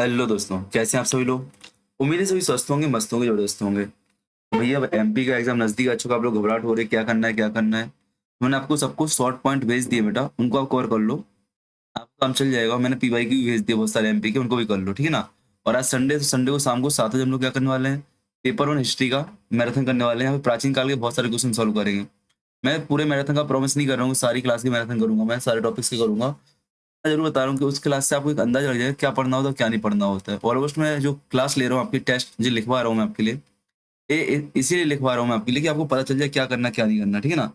Hello दोस्तों, कैसे हैं आप सभी लोग। उम्मीद है सभी स्वस्थ होंगे, मस्त होंगे, जबरदस्त होंगे। तो भैया अब एमपी का एग्जाम नजदीक आ चुका, आप लोग घबराहट हो रही है, क्या करना है क्या करना है। मैंने आपको सबको शॉर्ट पॉइंट भेज दिए बेटा, उनको आप कवर कर लो, आपका काम चल जाएगा। मैंने पीवाई की भी भेज दिए बहुत सारे एमपी के, उनको भी कर लो, ठीक है ना। और आज संडे, तो संडे को शाम को 7 बजे हम लोग क्या करने वाले हैं, पेपर 1 हिस्ट्री का मैराथन करने वाले हैं। यहाँ पे प्राचीन काल के बहुत सारे क्वेश्चन सॉल्व करेंगे। मैं पूरे मैराथन का प्रॉमिस नहीं कर रहा हूँ, सारी क्लास की मैराथन करूंगा, मैं सारे टॉपिक्स की करूंगा। मैं ज़रूर बता रहा हूँ कि उस क्लास से आपको एक अंदाज़ा लग जाएगा क्या पढ़ना होता है, क्या नहीं पढ़ना होता है। ऑलमोस्ट मैं जो क्लास ले रहा हूँ, आपकी टेस्ट जो लिखवा रहा हूँ मैं आपके लिए, इसीलिए लिखवा रहा हूँ मैं आपके लिए कि आपको पता चल जाए क्या करना, क्या नहीं करना, ठीक है ना।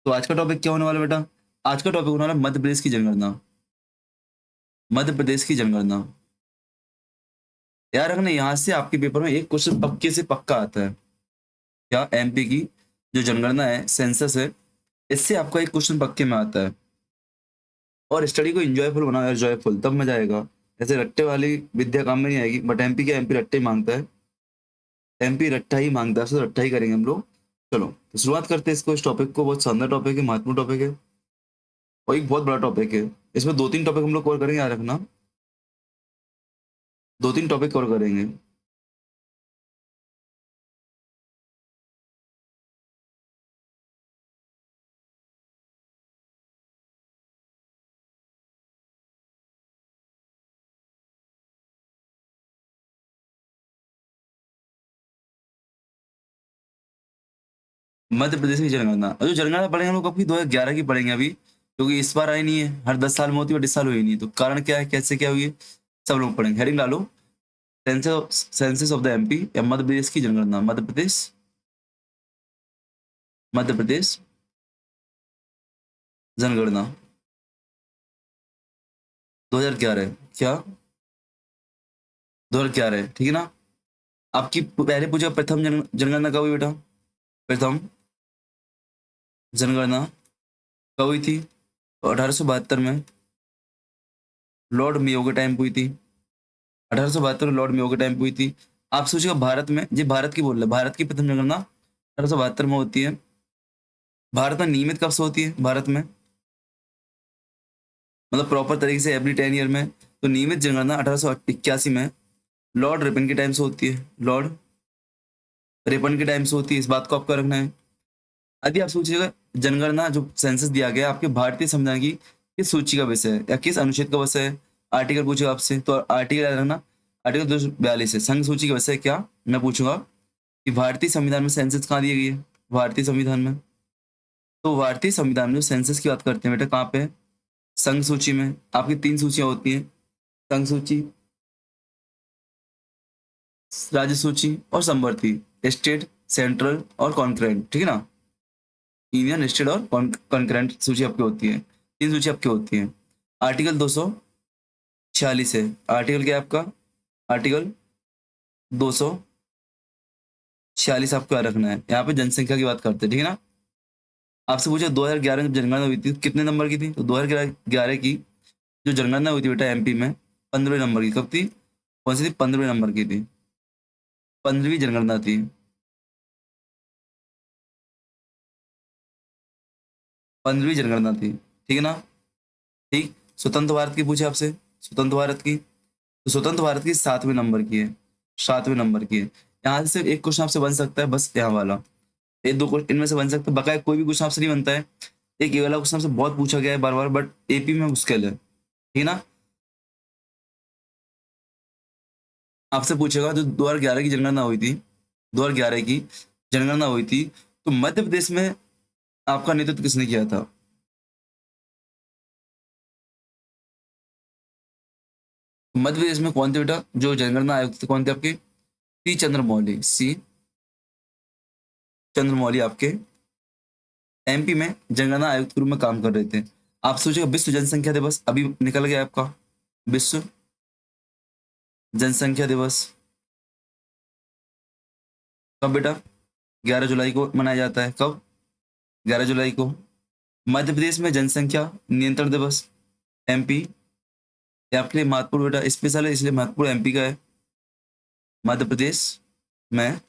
तो आज का टॉपिक क्या होने वाला है बेटा, आज का टॉपिक होने वाला है मध्य प्रदेश की जनगणना। मध्य प्रदेश की जनगणना। याद रखना, यहाँ से आपके पेपर में एक क्वेश्चन पक्के से पक्का आता है। क्या एमपी की जो जनगणना है, सेंसस है, इससे आपका एक क्वेश्चन पक्के में आता है। और स्टडी को इंजॉयफुल बनाओ यार, जॉयफुल, तब मजा आएगा। ऐसे रट्टे वाली विद्या काम में नहीं आएगी, बट एमपी क्या, एमपी रट्टे ही मांगता है। एमपी रट्टा ही मांगता है, तो रट्टा ही करेंगे हम लोग। चलो तो शुरुआत करते हैं इसको, इस टॉपिक को। बहुत शानदार टॉपिक है, महत्वपूर्ण टॉपिक है, और एक बहुत बड़ा टॉपिक है। इसमें 2-3 टॉपिक हम लोग कवर करेंगे, याद रखना। 2-3 टॉपिक कवर करेंगे। मध्य प्रदेश की जनगणना, और जो जनगणना पढ़ेंगे हम लोग कब की, 2011 की पढ़ेंगे अभी, क्योंकि इस बार आई नहीं है। हर 10 साल में होती है, बट इस साल हुई नहीं, तो कारण क्या है, कैसे क्या हुई है, सब लोग पढ़ेंगे। हेडिंग डालो, सेंसस ऑफ द एमपी, या मध्य प्रदेश की जनगणना। मध्य प्रदेश, मध्य प्रदेश जनगणना 2011। क्या 2011 है, ठीक है ना। आपकी पहले पूछा, प्रथम जनगणना कब हुई बेटा। प्रथम जनगणना कब हुई थी, तो 1872 में लॉर्ड मेयो के टाइम पे हुई थी। 1872 में लॉर्ड मेयो के टाइम पे हुई थी। आप सोचिएगा, भारत में, जी भारत की बोल रहे हैं, भारत की प्रथम जनगणना 1872 में होती है। भारत में नियमित कब से होती है, भारत में मतलब प्रॉपर तरीके से एवरी 10 ईयर में। तो नियमित जनगणना 1881 में लॉर्ड रिपन के टाइम से होती है। लॉर्ड रिपन के टाइम से होती है, इस बात को आपको रखना है। यदि आप सोचिएगा, जनगणना जो सेंसस दिया गया है, आपके भारतीय संविधान की किस सूची का विषय है, या किस अनुच्छेद का विषय है। आर्टिकल पूछेगा आपसे, तो आर्टिकल याद रखना, आर्टिकल 242 है। संघ सूची का विषय क्या, मैं पूछूंगा कि भारतीय संविधान में सेंसस कहाँ दी गई है। भारतीय संविधान में, तो भारतीय संविधान में जो सेंसस की बात करते हैं बेटा, कहाँ पे है, संघ सूची में। आपकी 3 सूचियां होती हैं, संघ सूची, राज्य सूची और समवर्ती। स्टेट, सेंट्रल और कॉन्करेंट, ठीक है ना। यूनियन, स्टेट और कॉन्करेंट सूची आपकी होती है, 3 सूची आपकी होती है। आर्टिकल 246 है। आर्टिकल क्या है आपका, आर्टिकल 246 आपको याद रखना है। यहाँ पे जनसंख्या की बात करते हैं, ठीक है ना। आपसे पूछा 2011 में जब जनगणना हुई थी, कितने नंबर की थी, तो 2011 की जो जनगणना हुई थी बेटा एमपी में, 15वें नंबर की। कब थी, कौन सी थी, 15वें नंबर की थी। 15वीं जनगणना थी, 15वीं जनगणना थी, ठीक है ना। ठीक। स्वतंत्र भारत की पूछे आपसे, स्वतंत्र भारत की, तो स्वतंत्र भारत की 7वें नंबर की है, 7वें नंबर की है। यहाँ से सिर्फ एक क्वेश्चन आपसे बन सकता है, बस यहाँ वाला। एक दो क्वेश्चन इनमें से बन सकता है, बकाया कोई भी क्वेश्चन आपसे नहीं बनता है। एक ये वाला क्वेश्चन आपसे बहुत पूछा गया है बार बार, बट एपी में मुश्किल है, ठीक है ना। आपसे पूछेगा जो 2011 की जनगणना हुई थी, 2011 की जनगणना हुई थी, तो मध्य प्रदेश में आपका नेतृत्व किसने किया था। मध्य प्रदेश में कौन थे बेटा, जो जनगणना आयुक्त थे, कौन थे आपके, सी चंद्रमौली, सी चंद्रमौली आपके एमपी में जनगणना आयुक्त के रूप में काम कर रहे थे। आप सोचिएगा, विश्व जनसंख्या दिवस अभी निकल गया आपका, विश्व जनसंख्या दिवस कब बेटा, 11 जुलाई को मनाया जाता है। कब, 11 जुलाई को। मध्य प्रदेश में जनसंख्या नियंत्रण दिवस, एमपी, ये आपके लिए महत्वपूर्ण बेटा, स्पेशल है इसलिए महत्वपूर्ण एमपी का है। मध्य प्रदेश में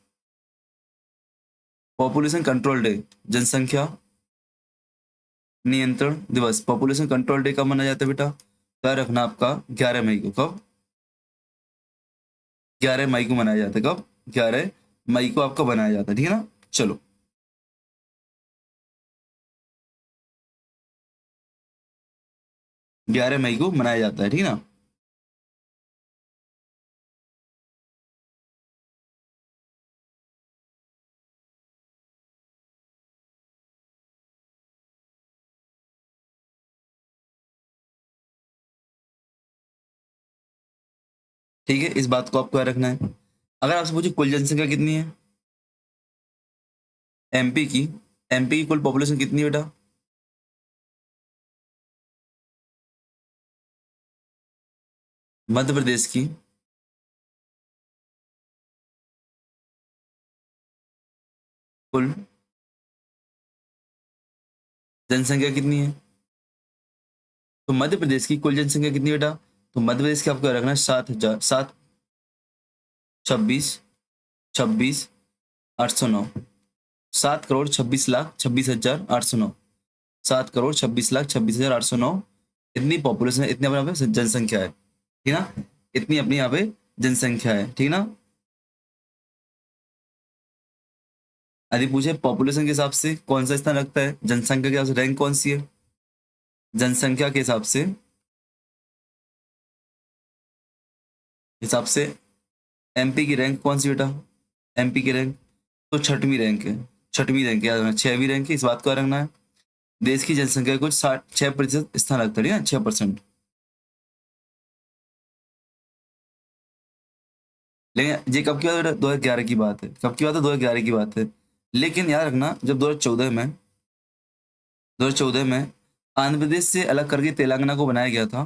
पॉपुलेशन कंट्रोल डे, जनसंख्या नियंत्रण दिवस, पॉपुलेशन कंट्रोल डे कब मनाया जाता है बेटा, क्या रखना आपका, 11 मई को। कब, 11 मई को मनाया जाता है। कब? 11 मई को आपका बनाया जाता है, ठीक है ना। चलो, 11 मई को मनाया जाता है, ठीक है ना। ठीक है, इस बात को आपको याद रखना है। अगर आपसे पूछे कुल जनसंख्या कितनी है एमपी की, एमपी की कुल पॉपुलेशन कितनी है बेटा? मध्य प्रदेश की कुल जनसंख्या कितनी है? तो मध्य प्रदेश की कुल जनसंख्या कितनी बेटा? तो मध्य प्रदेश की आपको याद रखना है 7,000, 7 26 26 809, 7,26,26,26,809, 7,26,26,26,809। इतनी पॉपुलेशन है, इतनी अपने यहाँ पे जनसंख्या है, ठीक है ना। इतनी अपनी यहाँ पे जनसंख्या है, ठीक है ना। यदि पूछे पॉपुलेशन के हिसाब से कौन सा स्थान रखता है, जनसंख्या के हिसाब से रैंक कौन सी है, जनसंख्या के हिसाब से एमपी की रैंक कौन सी बेटा? एमपी की रैंक तो छठवीं रैंक है, छठवीं रैंक याद रखना, 6वीं रैंक है, इस बात को याद रखना है। देश की जनसंख्या कुछ 6% स्थान रखता है, 6%। लेकिन ये कब की बात है बेटा? 2011 की बात है। कब की बात है? 2011 की बात है। लेकिन याद रखना, जब 2014 में आंध्र प्रदेश से अलग करके तेलंगाना को बनाया गया था।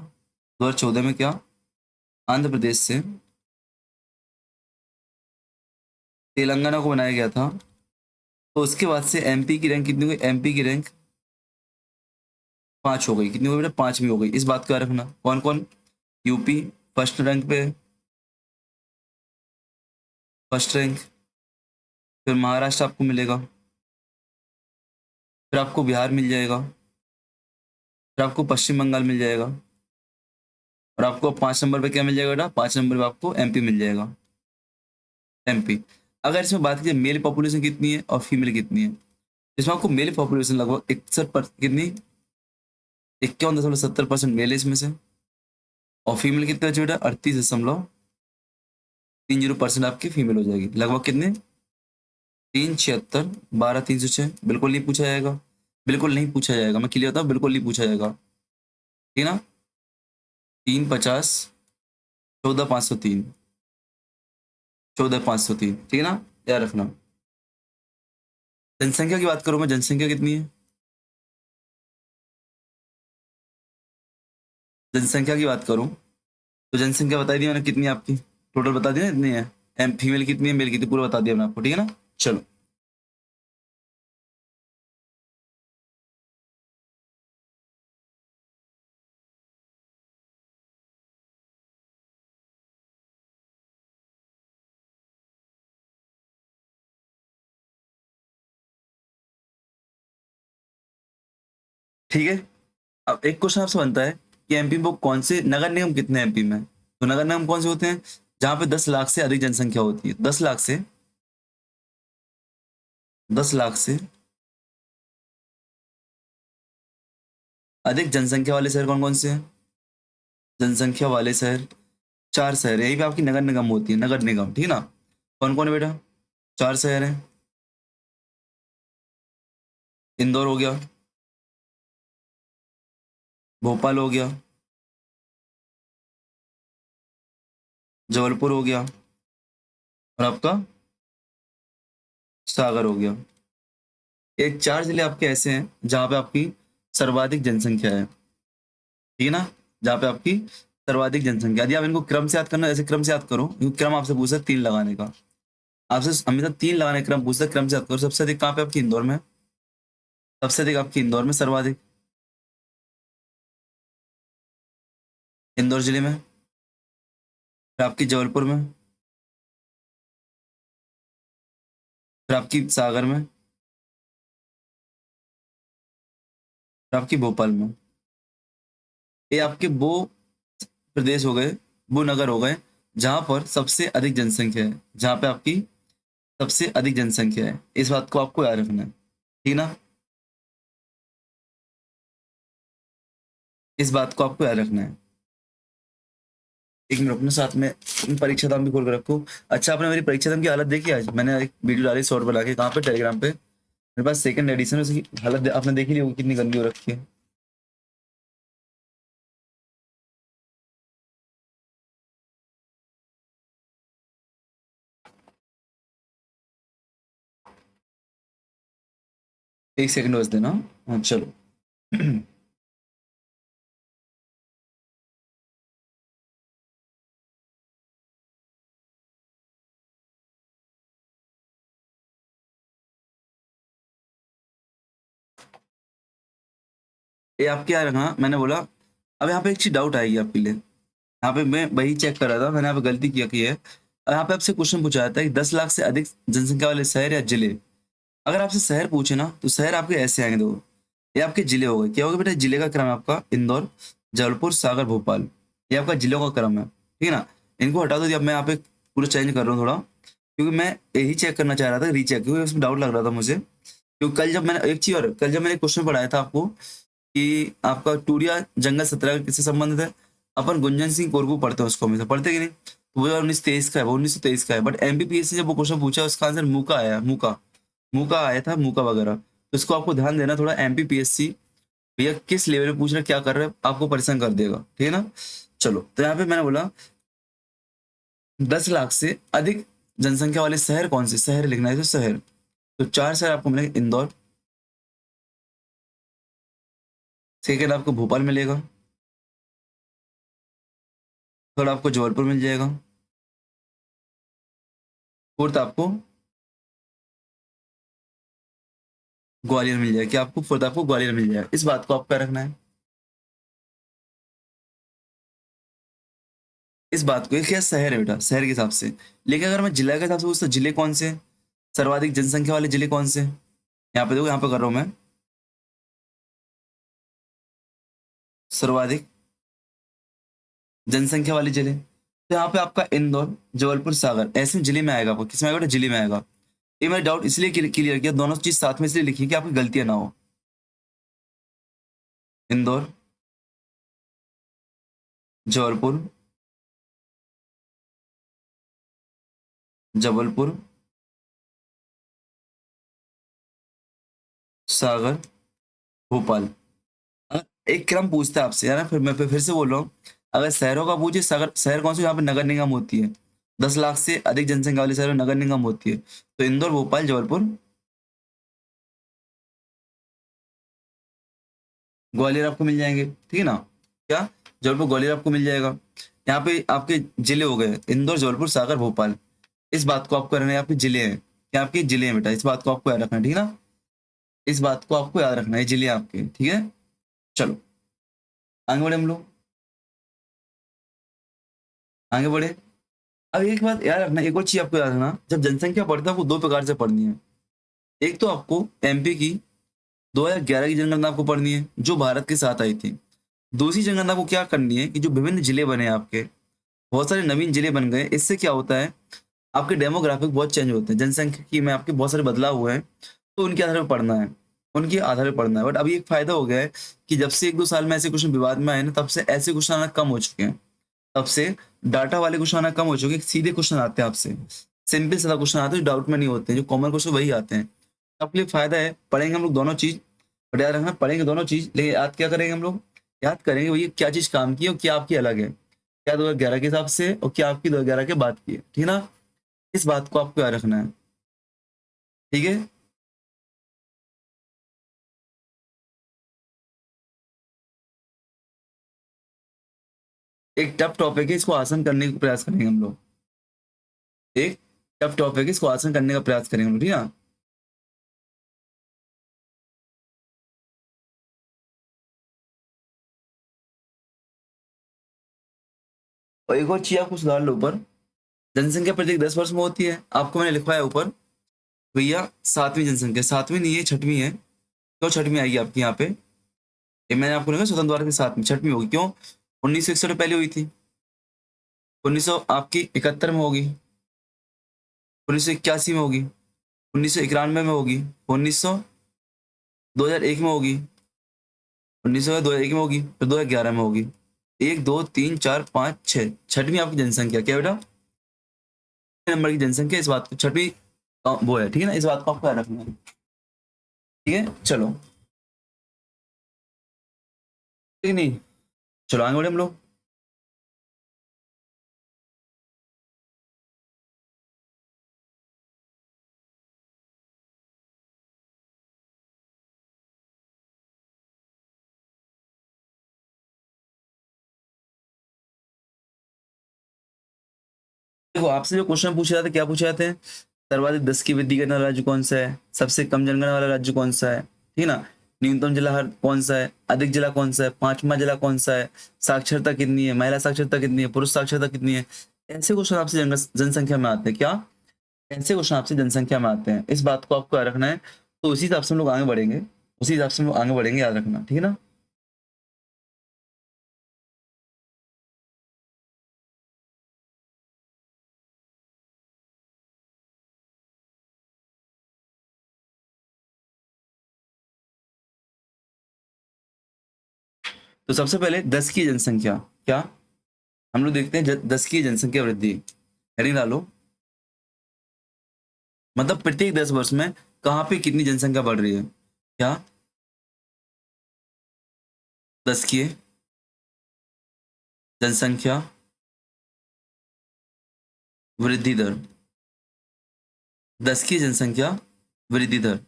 2014 में क्या आंध्र प्रदेश से तेलंगाना को बनाया गया था, तो उसके बाद से एमपी की रैंक कितनी हुई? एमपी की रैंक 5 हो गई। कितनी हो गई बेटा? 5वीं हो गई। इस बात का रखना। कौन कौन? यूपी फर्स्ट रैंक पे, फर्स्ट रैंक। फिर महाराष्ट्र आपको मिलेगा, फिर आपको बिहार मिल जाएगा, फिर आपको पश्चिम बंगाल मिल जाएगा, और आपको 5 नंबर पे क्या मिल जाएगा बेटा? 5 नंबर पे आपको एमपी मिल जाएगा, एमपी। अगर इसमें बात की मेल पॉपुलेशन कितनी है और फीमेल कितनी है, इसमें आपको मेल पॉपुलेशन लगभग 61 पर कितनी, 51.70% मेल है इसमें से, और फीमेल कितने बचे बेटा? 38.30% आपकी फीमेल हो जाएगी। लगभग कितने? 376, 12,306। बिल्कुल नहीं पूछा जाएगा, बिल्कुल नहीं पूछा जाएगा, मैं क्लियर होता हूँ, बिल्कुल नहीं पूछा जाएगा, ठीक है ना। 350, 14,503, 14,503, ठीक है ना, याद रखना। जनसंख्या की बात करूं मैं, जनसंख्या कितनी है? जनसंख्या की बात करूं तो जनसंख्या बता दी मैंने कितनी है आपकी, टोटल बता दी ना इतनी है। एम फीमेल कितनी है, मेल कितनी, पूरा बता दिया मैंने आपको, ठीक है ना। चलो, ठीक है। अब एक क्वेश्चन आपसे बनता है कि एमपी में कौन से नगर निगम कितने हैं एमपी में? तो नगर निगम कौन से होते हैं? जहां पे 10 लाख से अधिक जनसंख्या होती है, 10 लाख से अधिक जनसंख्या वाले शहर कौन कौन से हैं? जनसंख्या वाले शहर 4 शहर, यही पे आपकी नगर निगम होती है, नगर निगम, ठीक है ना। कौन कौन है बेटा? 4 शहर हैं। इंदौर हो गया, भोपाल हो गया, जबलपुर हो गया, और आपका सागर हो गया। एक 4 जिले आपके ऐसे हैं जहाँ पे आपकी सर्वाधिक जनसंख्या है, ठीक है ना, जहाँ पे आपकी सर्वाधिक जनसंख्या। यदि आप इनको क्रम से याद करना, ऐसे क्रम से याद करो, क्योंकि क्रम आपसे पूछा 3 लगाने का, आपसे हमेशा 3 लगाने का क्रम पूछता है, क्रम से याद करो। सबसे अधिक कहाँ पे आपकी? इंदौर में। सबसे अधिक आपकी इंदौर में, सर्वाधिक इंदौर जिले में, फिर आपकी जबलपुर में, फिर आपकी सागर में, फिर आपकी भोपाल में। ये आपके वो प्रदेश हो गए, वो नगर हो गए जहां पर सबसे अधिक जनसंख्या है, जहां पे आपकी सबसे अधिक जनसंख्या है, इस बात को आपको याद रखना है, ठीक ना? इस बात को आपको याद रखना है। एक मिनट अपने साथ में परीक्षा दाम भी खोल कर रखो। अच्छा, आपने मेरी परीक्षा दाम की हालत देखी आज? मैंने एक वीडियो डाली शॉर्ट बना के, कहाँ पे, टेलीग्राम पे। मेरे पास सेकंड एडिशन है, उसकी हालत आपने देखी नहीं होगी कितनी गंदी हो रखी है। एक सेकंड बस देना। हाँ चलो। ये आपके यहाँ रखना, मैंने बोला। अब यहाँ पे एक चीज डाउट आएगी आपके लिए। यहाँ पे मैं वही चेक कर रहा था, मैंने यहाँ पे गलती किया की है। यहाँ पे आपसे क्वेश्चन पूछा जाता है कि 10 लाख से अधिक जनसंख्या वाले शहर या जिले। अगर आपसे शहर पूछे ना, तो शहर आपके ऐसे आएंगे, दो। ये आपके जिले हो गए, क्या होगा बेटा? जिले का क्रम है आपका इंदौर, जबलपुर, सागर, भोपाल। ये आपका जिलों का क्रम है, ठीक है ना? इनको हटा दो। अब मैं यहाँ पे पूरा चेंज कर रहा हूँ थोड़ा, क्योंकि मैं यही चेक करना चाह रहा था, रीचेक, क्योंकि उसमें डाउट लग रहा था मुझे। क्योंकि कल जब मैंने एक चीज और, कल जब मैंने क्वेश्चन पढ़ाया था आपको कि आपका टूरिया जंगल सत्याग्रह किससे संबंधित है, अपन गुंजन सिंह कोरकू पढ़ते हैं उसको, हमेशा पढ़ते कि नहीं? तो वो 1923 का है, वो 1923 का है। बट एमबीपीएस से जब वो क्वेश्चन पूछा, उसका आंसर मुका आया, मुका। मुका आया था, मुका वगैरह। तो इसको आपको ध्यान देना थोड़ा। एमपीपीएससी भैया किस लेवल में पूछ रहे, क्या कर रहे हैं, आपको परेशान कर देगा, ठीक है ना? चलो, तो यहाँ पे मैंने बोला 10 लाख से अधिक जनसंख्या वाले शहर कौन से, शहर लिखना है, तो शहर। तो 4 शहर आपको मिलेंगे। इंदौर, सेकेंड आपको भोपाल मिलेगा, थर्ड आपको जबलपुर मिल जाएगा, फोर्थ आपको ग्वालियर मिल जाएगा। क्या आपको? फोर्थ आपको ग्वालियर मिल जाएगा। इस बात को आपको क्या रखना है? इस बात को, ये क्या शहर है बेटा, शहर के हिसाब से। लेकिन अगर मैं जिला के हिसाब से पूछता, जिले कौन से हैं? सर्वाधिक जनसंख्या वाले जिले कौन से हैं? यहाँ पे देखो, यहाँ पे कर रहा हूँ मैं। सर्वाधिक जनसंख्या वाले जिले, तो यहाँ पे आपका इंदौर, जबलपुर, सागर, ऐसे जिले में आएगा। आपको किस में आएगा बेटा? जिले में आएगा। ये मैंने डाउट इसलिए क्लियर किया, दोनों चीज साथ में इसलिए लिखी कि आपकी गलतियां ना हो। इंदौर, जबलपुर, जबलपुर, सागर, भोपाल। एक क्रम पूछता है आपसे, है ना? फिर मैं फिर से बोल रहा हूँ। अगर शहरों का पूछे, सागर शहर कौन से यहाँ पे नगर निगम होती है, 10 लाख से अधिक जनसंख्या वाले शहरों में नगर निगम होती है, तो इंदौर, भोपाल, जबलपुर, ग्वालियर आपको मिल जाएंगे, ठीक है ना? क्या? जबलपुर, ग्वालियर आपको मिल जाएगा। यहाँ पे आपके जिले हो गए, इंदौर, जबलपुर, सागर, भोपाल। इस बात को आपको रखना है, आपके जिले हैं। क्या आपके जिले हैं बेटा? इस बात को आपको याद रखना है, ठीक है ना? इस बात को आपको याद रखना है, जिले आपके, ठीक है? चलो, आगे बढ़े हम लोग, आगे बढ़े। अब एक बात याद रखना, एक और चीज आपको याद रखना, जब जनसंख्या बढ़ता है, आपको दो प्रकार से पढ़नी है। एक तो आपको एमपी की 2011 की जनगणना आपको पढ़नी है, जो भारत के साथ आई थी। दूसरी जनगणना को क्या करनी है कि जो विभिन्न जिले बने हैं आपके, बहुत सारे नवीन जिले बन गए, इससे क्या होता है, आपके डेमोग्राफिक बहुत चेंज होते हैं, जनसंख्या की में आपके बहुत सारे बदलाव हुए हैं। तो उनके आधार पर पढ़ना है, उनके आधार पर पढ़ना है। बट अभी एक फायदा हो गया है कि जब से 1-2 साल में ऐसे क्वेश्चन विवाद में आए ना, तब से ऐसे क्वेश्चन आना कम हो चुके हैं। तब से डाटा वाले क्वेश्चन आना कम हो चुके हैं, सीधे क्वेश्चन आते हैं आपसे। सिंपल सादा क्वेश्चन आते हैं जो डाउट में नहीं होते हैं, जो कॉमन क्वेश्चन वही आते हैं। आपके लिए फायदा है, पढ़ेंगे हम लोग दोनों चीज। बट याद रखना, पढ़ेंगे दोनों चीज, लेकिन याद क्या करेंगे हम लोग? याद करेंगे भैया क्या चीज काम की है और क्या आपकी अलग है, क्या 2011 के हिसाब से और क्या आपकी 2011 के बाद की है, ठीक है ना? इस बात को आपको याद रखना है, ठीक है? एक टफ टॉपिक है, इसको आसान करने का प्रयास करेंगे हम लोग। एक टफ टॉपिक है, इसको आसान करने का प्रयास करेंगे हम लोग, ठीक है? और एक और चीज आपको सुधार लो ऊपर, जनसंख्या प्रत्येक 10 वर्ष में होती है, आपको मैंने लिखवाया ऊपर भैया सातवीं जनसंख्या, सातवीं नहीं है, छठवीं है। क्यों छठवीं आएगी आपकी यहाँ पे? ये मैंने आपको लिखा स्वतंत्र भारत के साथ में छठवीं होगी, क्यों? 1961 पहले हुई थी। आपकी 71 में होगी, 1981 में होगी, 1991 में होगी, 2001 में होगी, 2001 में होगी, फिर 2011 में होगी। 1 2 3 4 5 6, छठवीं आपकी जनसंख्या क्या बेटा, नंबर की जनसंख्या, इस बात को छठवीं वो है, ठीक है ना, इस बात को आपको याद रखना है। ठीक है, चलो ठीक नहीं, चलो आगे बढ़े हम लोग। देखो आपसे जो क्वेश्चन पूछे जाते हैं, क्या पूछे जाते हैं, सर्वाधिक 10 की वृद्धि करने वाला राज्य कौन सा है, सबसे कम जनगणना वाला राज्य कौन सा है, ठीक है ना, न्यूनतम जिला हर कौन सा है, अधिक जिला कौन सा है, पांचवा जिला कौन सा है, साक्षरता कितनी है, महिला साक्षरता कितनी है, पुरुष साक्षरता कितनी है, ऐसे क्वेश्चन आपसे जनसंख्या में आते हैं। क्या, ऐसे क्वेश्चन आपसे जनसंख्या में आते हैं, इस बात को आपको याद रखना है। तो उसी हिसाब से हम लोग आगे बढ़ेंगे, उसी हिसाब से हम लोग आगे बढ़ेंगे, याद रखना, ठीक है ना। तो सबसे पहले 10 की जनसंख्या क्या, हम लोग देखते हैं 10 की जनसंख्या वृद्धि, हेडिंग डालो, मतलब प्रत्येक 10 वर्ष में कहाँ पे कितनी जनसंख्या बढ़ रही है, क्या, 10 की जनसंख्या वृद्धि दर, 10 की जनसंख्या वृद्धि दर,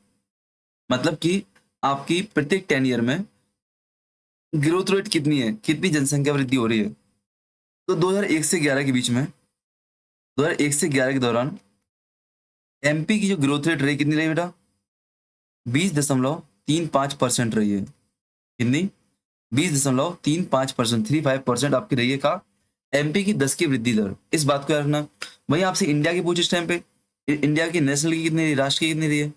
मतलब कि आपकी प्रत्येक 10 ईयर में ग्रोथ रेट कितनी है, कितनी जनसंख्या वृद्धि हो रही है। तो 2001 से 11 के बीच में, 2001 से 11 के दौरान एमपी की जो ग्रोथ रेट रही, कितनी रही बेटा, 20.35% रही है, कितनी, 20.35%, 35% आपकी रही है का एमपी की 10 की वृद्धि दर, इस बात को याद रखना। वहीं आपसे इंडिया की पूछे इस टाइम पे, इंडिया की नेशनल की कितनी रही, राष्ट्र की कितनी रही है,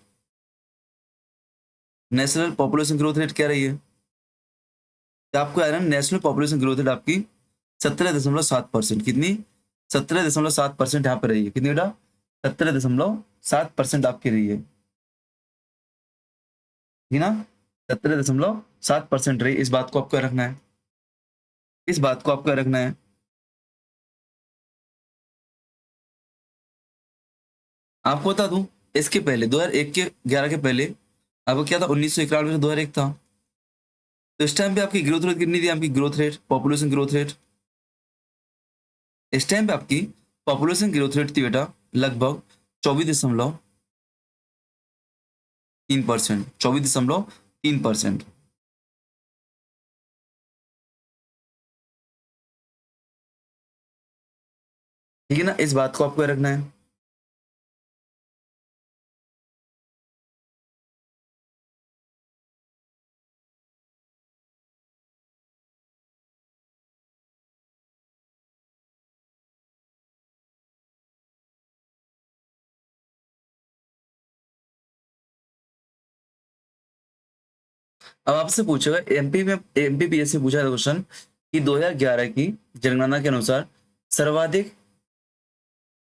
नेशनल पॉपुलेशन ग्रोथ रेट क्या रही है, तो आपको याद है नेशनल पॉपुलेशन ग्रोथ रेट आपकी 17.7%, कितनी, 17.7% यहाँ पे रही है, कितनी बेटा, 17.7% आपकी रही है, ठीक है ना, 17.7% रही, इस बात को आपको याद रखना है, इस बात को आपको याद रखना है। आपको बता दूं, इसके पहले 2001 के 11 के पहले आपको क्या था, 1991 से 2001 था, तो इस टाइम पे आपकी ग्रोथ रेट कितनी थी, आपकी growth rate, population growth rate, इस टाइम पे आपकी पॉपुलेशन ग्रोथ रेट थी बेटा लगभग 24.3%, 24.3%, ठीक है ना, इस बात को आपको याद रखना है। अब आपसे पूछेगा, एमपी में एमपीपीएस से पूछा था क्वेश्चन कि 2011 की जनगणना के अनुसार सर्वाधिक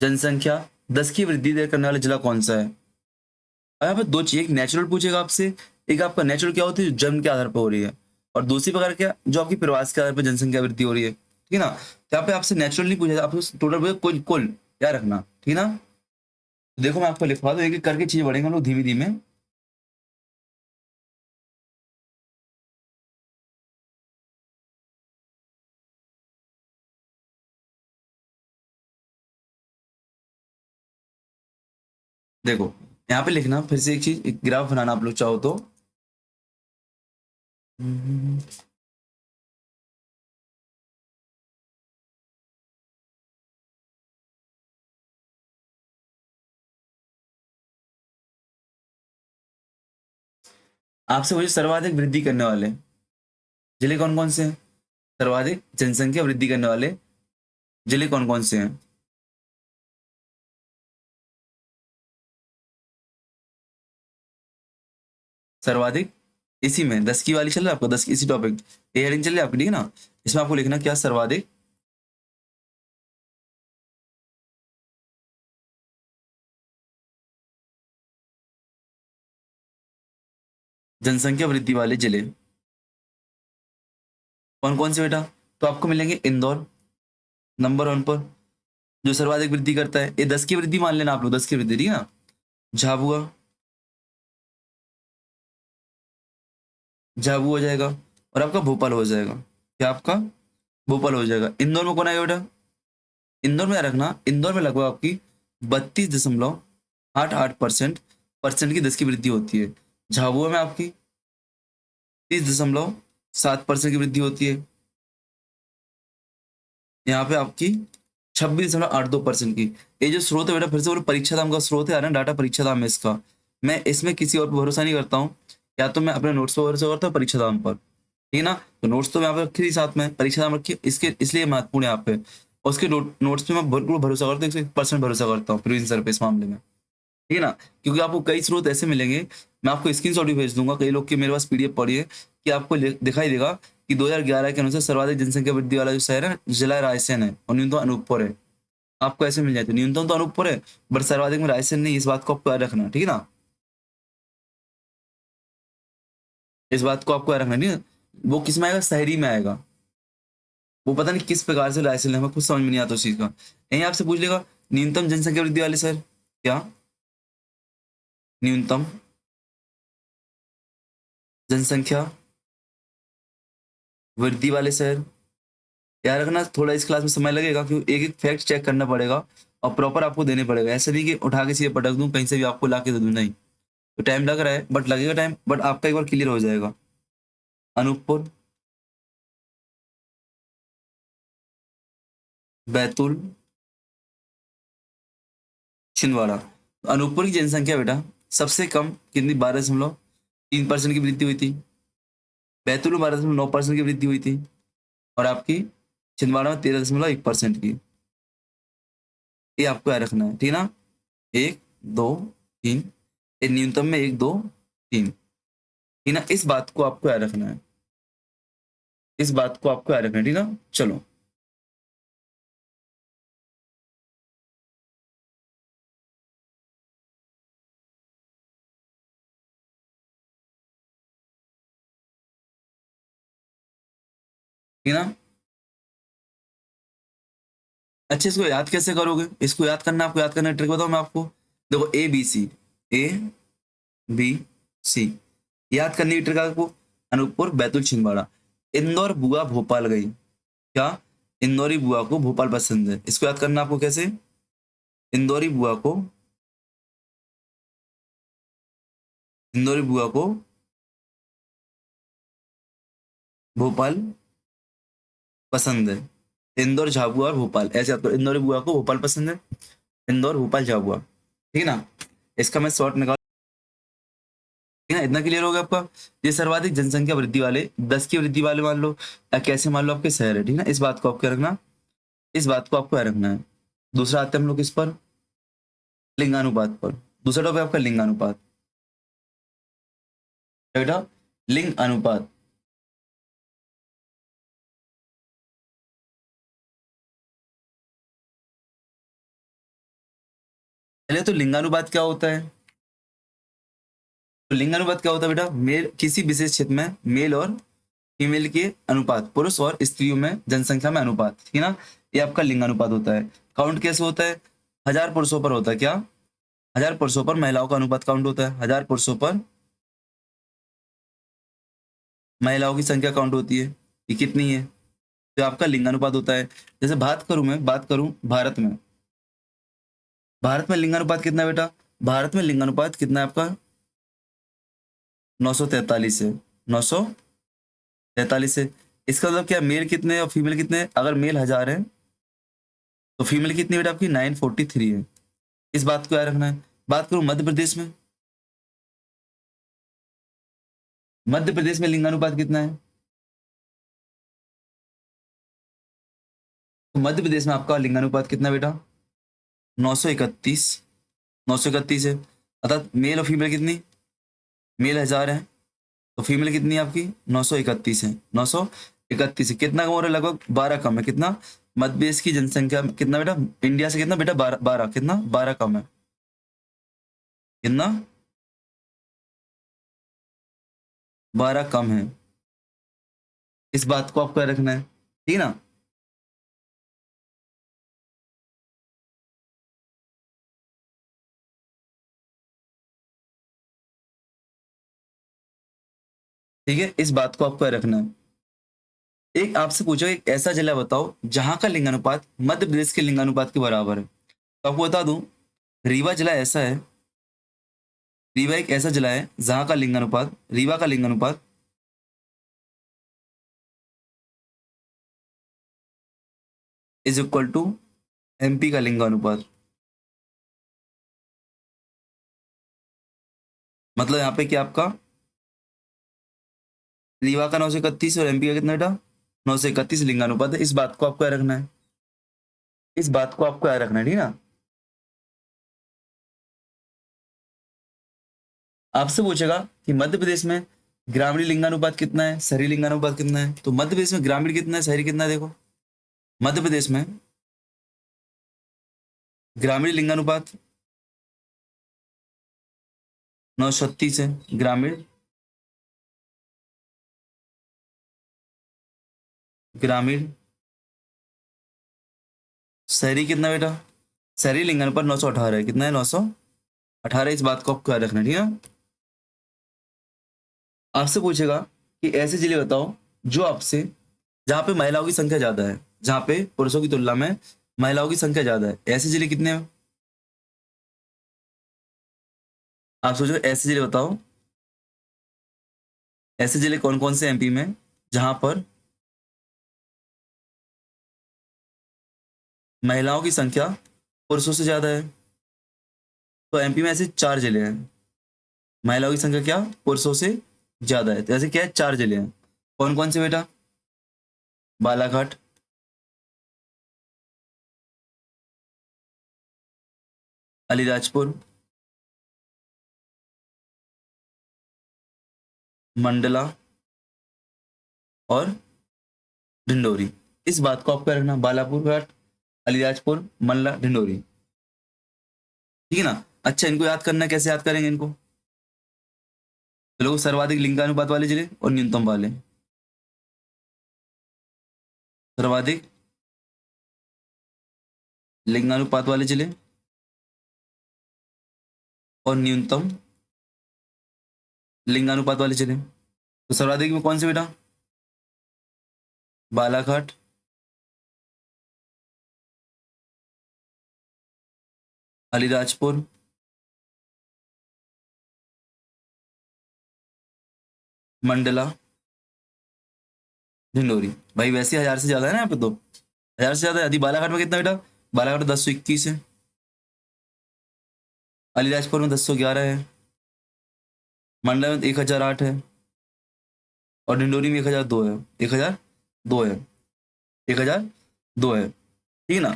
जनसंख्या 10 की वृद्धि दर करने वाला जिला कौन सा है। अब यहाँ पे दो चीज, एक नेचुरल पूछेगा आपसे, एक आपका नेचुरल क्या होती है जो जन्म के आधार पर हो रही है, और दूसरी प्रकार क्या, जो आपकी प्रवास के आधार पर जनसंख्या वृद्धि हो रही है, ठीक है ना। तो यहाँ पे आपसे नेचुरल नहीं पूछा, आपको टोटल पूछा, कुल कुल क्या रखना, ठीक है ना। तो देखो मैं आपको लिखवा दूं, एक एक करके चीज बढ़ेंगे हम लोग धीमे धीमे। देखो यहाँ पे लिखना फिर से एक चीज, एक ग्राफ बनाना आप लोग चाहो तो। आपसे वही सर्वाधिक वृद्धि करने वाले जिले कौन कौन से हैं, सर्वाधिक जनसंख्या वृद्धि करने वाले जिले कौन कौन से हैं, सर्वाधिक, इसी में 10 की वाली चल रहा है आपको, 10 की इसी टॉपिक, ये हेडिंग चल रही है आपकी, ठीक है ना। इसमें आपको लिखना क्या, सर्वाधिक जनसंख्या वृद्धि वाले जिले कौन कौन से बेटा? तो आपको मिलेंगे इंदौर नंबर 1 पर, जो सर्वाधिक वृद्धि करता है। ये 10 की वृद्धि मान लेना आप लोग, 10 की वृद्धि, ठीक है ना। झाबुआ, झाबुआ हो जाएगा, और आपका भोपाल हो जाएगा। क्या आपका? भोपाल हो जाएगा। इंदौर में कौन आएगा बेटा? इंदौर में रखना, इंदौर में लगभग आपकी 32.88% परसेंट की 10 की वृद्धि होती है। झाबुआ में आपकी 30.7% की वृद्धि होती है। यहाँ पे आपकी 26.82% की। ये जो स्रोत है बेटा, फिर से बोलो, परीक्षा धाम का स्रोत है, डाटा परीक्षा धाम है इसका। मैं इसमें किसी और पर भरोसा नहीं करता हूँ, या तो मैं अपने नोट्स पर भरोसा करता हूँ, परीक्षा धाम पर, ठीक है ना। तो नोट्स तो मैं यहाँ पे रखी थी साथ में, परीक्षा धाम रखी इसके इसलिए महत्वपूर्ण है यहाँ पे। और उसके नोट्स पे मैं बिल्कुल भरोसा करता हूँ, 100% भरोसा करता हूँ प्रिंस सर पे इस मामले में, ठीक है ना। क्योंकि आपको कई स्रोत ऐसे मिलेंगे, मैं आपको स्क्रीनशॉट भी भेज दूंगा, कई लोग की मेरे पास पीडीएफ पड़ी है, कि आपको दिखाई देगा कि 2011 के अनुसार सर्वाधिक जनसंख्या वृद्धि वाला जो शहर है जिला रायसेन है, और न्यूनतम अनूपपुर है। आपको ऐसे मिल जाए, तो न्यूनतम तो अनूपपुर है, बट सर्वाधिक में रायसेन नहीं, इस बात को आपको याद रखना, ठीक है ना। इस बात को आपको याद रखना, ठीक है। वो किस में आएगा? शहरी में आएगा। वो पता नहीं किस प्रकार से रायसेन है, हमें कुछ समझ में नहीं आता उस चीज का। यहीं आपसे पूछ लेगा न्यूनतम जनसंख्या वृद्धि वाले शहर क्या? न्यूनतम जनसंख्या वृद्धि वाले शहर, याद रखना। थोड़ा इस क्लास में समय लगेगा, क्योंकि एक एक फैक्ट चेक करना पड़ेगा, और प्रॉपर आपको देने पड़ेगा। ऐसे नहीं कि उठा के सीधे पटक दूं, कहीं से भी आपको ला के दे दूं, नहीं। तो टाइम लग रहा है, बट लगेगा टाइम, बट आपका एक बार क्लियर हो जाएगा। अनूपपुर, बैतूल, छिंदवाड़ा। अनूपपुर की जनसंख्या बेटा सबसे कम कितनी? 12.3% की वृद्धि हुई थी। बैतूल में 12.9% की वृद्धि हुई थी, और आपकी छिंदवाड़ा में 13.1% की। ये आपको याद रखना है, ठीक है ना। 1 2 3, ये न्यूनतम में 1 2 3, ठीक है ना। इस बात को आपको याद रखना है, इस बात को आपको याद रखना है, ठीक है ना। चलो, ठीक है ना। अच्छा, इसको याद कैसे करोगे? इसको याद करना, आपको याद करना ट्रिक बताओ मैं आपको। देखो, ABC, ABC, याद करने की ट्रिक आपको। अनूपपुर, बैतूल, छिंदवाड़ा। इंदौर बुआ भोपाल गई। क्या? इंदौरी बुआ को भोपाल पसंद है। इसको याद करना आपको कैसे? इंदौरी बुआ को, इंदौरी बुआ को भोपाल पसंद है। इंदौर, झाबुआ और भोपाल, ऐसे याद करो। इंदौरी बुआ को भोपाल पसंद है, इंदौर, भोपाल, झाबुआ, ठीक है ना। इसका मैं शॉर्ट निकाल, ठीक है ना। इतना क्लियर हो गया आपका। ये सर्वाधिक जनसंख्या वृद्धि वाले, 10 की वृद्धि वाले मान लो, या कैसे मान लो आपके शहर है, ठीक है ना। इस बात को आपको याद रखना, इस बात को आपको याद रखना है। दूसरा आते हैं हम लोग इस पर, लिंगानुपात पर। दूसरा टॉपिक आपका लिंगानुपात। क्या बेटा? लिंग अनुपात। पहले तो लिंगानुपात क्या होता है? तो लिंगानुपात क्या होता है बेटा? मेल, किसी विशेष क्षेत्र में मेल और फीमेल के अनुपात, पुरुष और स्त्रियों में जनसंख्या में अनुपात, ठीक है ना। ये आपका लिंगानुपात होता है। काउंट कैसे होता है? 1000 पुरुषों पर होता है। क्या? 1000 पुरुषों पर महिलाओं का अनुपात काउंट होता है। 1000 पुरुषों पर महिलाओं की संख्या काउंट होती है, ये कितनी है? जो आपका लिंगानुपात होता है। जैसे बात करूं भारत में, भारत में लिंगानुपात कितना है बेटा? भारत में लिंगानुपात कितना है आपका? 943 है। 943 है। इसका मतलब क्या, मेल कितने और फीमेल कितने हैं? अगर मेल 1000 है, तो फीमेल कितनी बेटा आपकी? 943 है। इस बात को याद रखना है। बात करूं मध्य प्रदेश में, मध्य प्रदेश में लिंगानुपात कितना है? तो मध्य प्रदेश में आपका लिंगानुपात कितना बेटा? 931, 931 है। अर्थात मेल और फीमेल कितनी? मेल 1000 है, तो फीमेल कितनी है आपकी? 931 है। 931 है। कितना कम हो रहा है? लगभग 12 कम है। कितना? मध्य प्रदेश की जनसंख्या कितना बेटा? इंडिया से कितना बेटा? 12, कितना? 12 कम है। कितना? 12 कम है। इस बात को आपको याद रखना है, ठीक है ना। ठीक है, इस बात को आपको याद रखना है। एक आपसे पूछो, एक ऐसा जिला बताओ जहां का लिंगानुपात मध्य प्रदेश के लिंगानुपात के बराबर है। तो आपको बता दूं, रीवा जिला ऐसा है। रीवा एक ऐसा जिला है जहां का लिंगानुपात, रीवा का लिंगानुपात इज इक्वल टू एमपी का लिंगानुपात। मतलब यहाँ पे क्या आपका रीवा का 931 और एमपी का कितना बेटा 931 लिंगानुपात है। इस बात को आपको याद रखना है, इस बात को आपको याद रखना है, ठीक है ना। आपसे पूछेगा कि मध्य प्रदेश में ग्रामीण लिंगानुपात कितना है, शहरी लिंगानुपात कितना है। तो मध्य प्रदेश में ग्रामीण कितना है, शहरी कितना है, देखो। मध्य प्रदेश में ग्रामीण लिंगानुपात 936 है ग्रामीण। ग्रामीण शहरी कितना बेटा, शहरी लिंगानुपात 918 है। कितना है 918। इस बात को आपको याद रखना है, ठीक है ना? आपसे पूछेगा कि ऐसे जिले बताओ जो आपसे जहाँ पे महिलाओं की संख्या ज्यादा है, जहाँ पे पुरुषों की तुलना में महिलाओं की संख्या ज्यादा है। ऐसे जिले कितने हैं? आप सोचो, ऐसे जिले बताओ, ऐसे जिले कौन कौन से एमपी में जहां पर महिलाओं की संख्या पुरुषों से ज्यादा है। तो एमपी में ऐसे 4 जिले हैं, महिलाओं की संख्या क्या पुरुषों से ज्यादा है। तो ऐसे क्या है, 4 जिले हैं। कौन कौन से बेटा? बालाघाट, अलीराजपुर, मंडला और ढिंडोरी। इस बात को आपको रखना, बालापुर घाट, अलीराजपुर, मंडला, ढिंडोरी, ठीक है ना। अच्छा, इनको याद करना है, कैसे याद करेंगे इनको? तो लोग सर्वाधिक लिंगानुपात वाले जिले और न्यूनतम वाले। सर्वाधिक लिंगानुपात वाले जिले और न्यूनतम लिंगानुपात वाले जिले। तो सर्वाधिक में कौन से बेटा? बालाघाट, अलीराजपुर, मंडला, ढिंडोरी। भाई वैसे 1000 से ज्यादा है ना यहाँ पे तो, 1000 से ज्यादा है। यदि बालाघाट में कितना बेटा? बालाघाट में 1021 है, अलीराजपुर में 1011 है, मंडला में 1008 है और ढिंडोरी में 1002 है। 1002 है, 1002 है, ठीक है ना।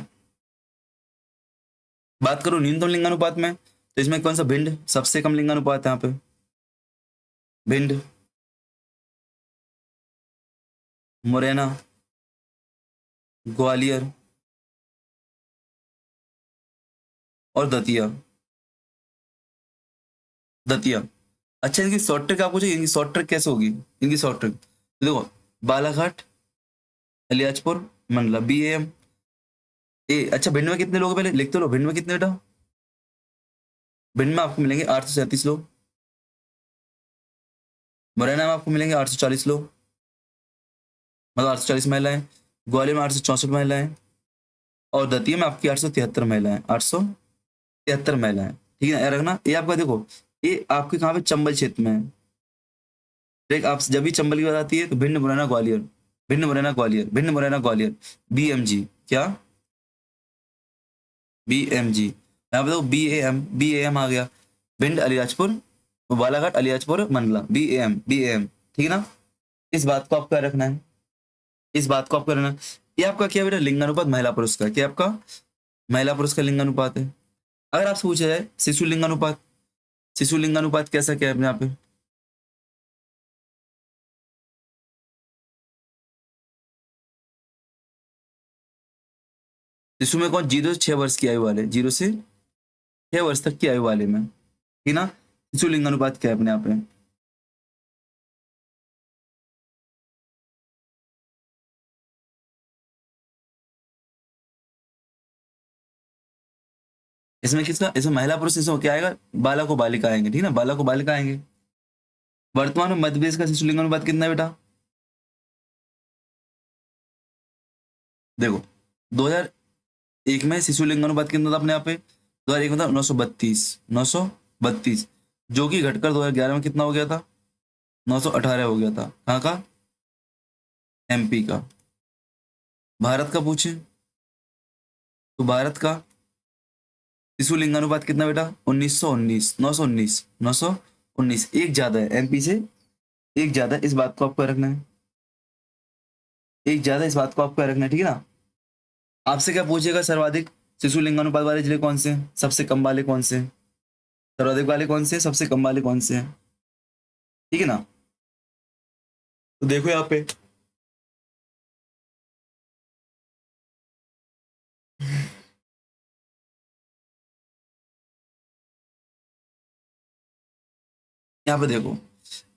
बात करो न्यूनतम लिंगानुपात में, तो इसमें कौन सा? भिंड सबसे कम लिंगानुपात है यहाँ पे। भिंड, मुरैना, ग्वालियर और दतिया। दतिया। अच्छा, इनकी शॉर्ट ट्रिक आपको चाहिए, इनकी शॉर्ट ट्रिक कैसे होगी? इनकी शॉर्ट ट्रिक देखो, बालाघाट, अलियाचपुर, मंडला, BAM। अच्छा, भिंड में कितने लोग हैं? पहले लिख तो लो, भिंड में कितने बेटा? भिंड में आपको मिलेंगे 837 लोग, मुरैना में आपको मिलेंगे 840 लोग, मतलब 840 महिलाएं, ग्वालियर में 864 महिलाएं और दतिया में आपकी 873 महिलाएं, 873 महिलाएं, ठीक है ना। याद रखना, ये आपका देखो, ये आपके कहाँ पे चंबल क्षेत्र में है। देख, आप जब भी चंबल की बात आती है तो भिंड, मुरैना, ग्वालियर, भिंड, मुरैना, ग्वालियर, भिंड, मुरैना, ग्वालियर, BMG। क्या? BMG। यहाँ पे देखो, BAM आ गया। भिंड, अलीराजपुर, बालाघाट, अलीराजपुर, मंडला, BAM, ठीक है ना। इस बात को आपको याद रखना है, इस बात को आपको रखना है। ये आपका क्या बेटा? लिंगानुपात महिला पुरुष का, क्या आपका महिला पुरुष का लिंगानुपात है। अगर आपसे पूछा जाए शिशु लिंगानुपात, शिशु लिंगानुपात कैसा क्या है अपने यहाँ पे? शिशु में कौन? 0 से 6 वर्ष की आयु वाले, 0 से 6 वर्ष तक की आयु वाले में, ठीक ना। शिशु लिंगानुपात क्या है अपने यहाँ पे? इसमें किसका, इसमें महिला पुरुष, इसमें क्या आएगा, बालक को बालिका आएंगे, ठीक है ना, बालक को बालिका आएंगे। वर्तमान में मध्य प्रदेश का शिशु लिंगानुपात कितना है बेटा? देखो 2001 में शिशु लिंगानुपात कितना था अपने यहाँ पे, 2001 में था 932, जो कि घटकर 2011 में कितना हो गया था, 918 हो गया था। कहाँ का? एमपी का। भारत का पूछे तो भारत का शिशु लिंगानुपात कितना बेटा, 1919, 919, 919, एक ज्यादा है एमपी से, एक ज्यादा है, इस बात को आपको रखना है, एक ज्यादा, इस बात को आपको रखना है, ठीक है ना। आपसे क्या पूछेगा, सर्वाधिक शिशु लिंगानुपात वाले जिले कौन से हैं, सबसे कम वाले कौन से हैं, सर्वाधिक वाले कौन से हैं, सबसे कम वाले कौन से हैं, ठीक है ना। तो देखो यहाँ पे, यहाँ पे देखो,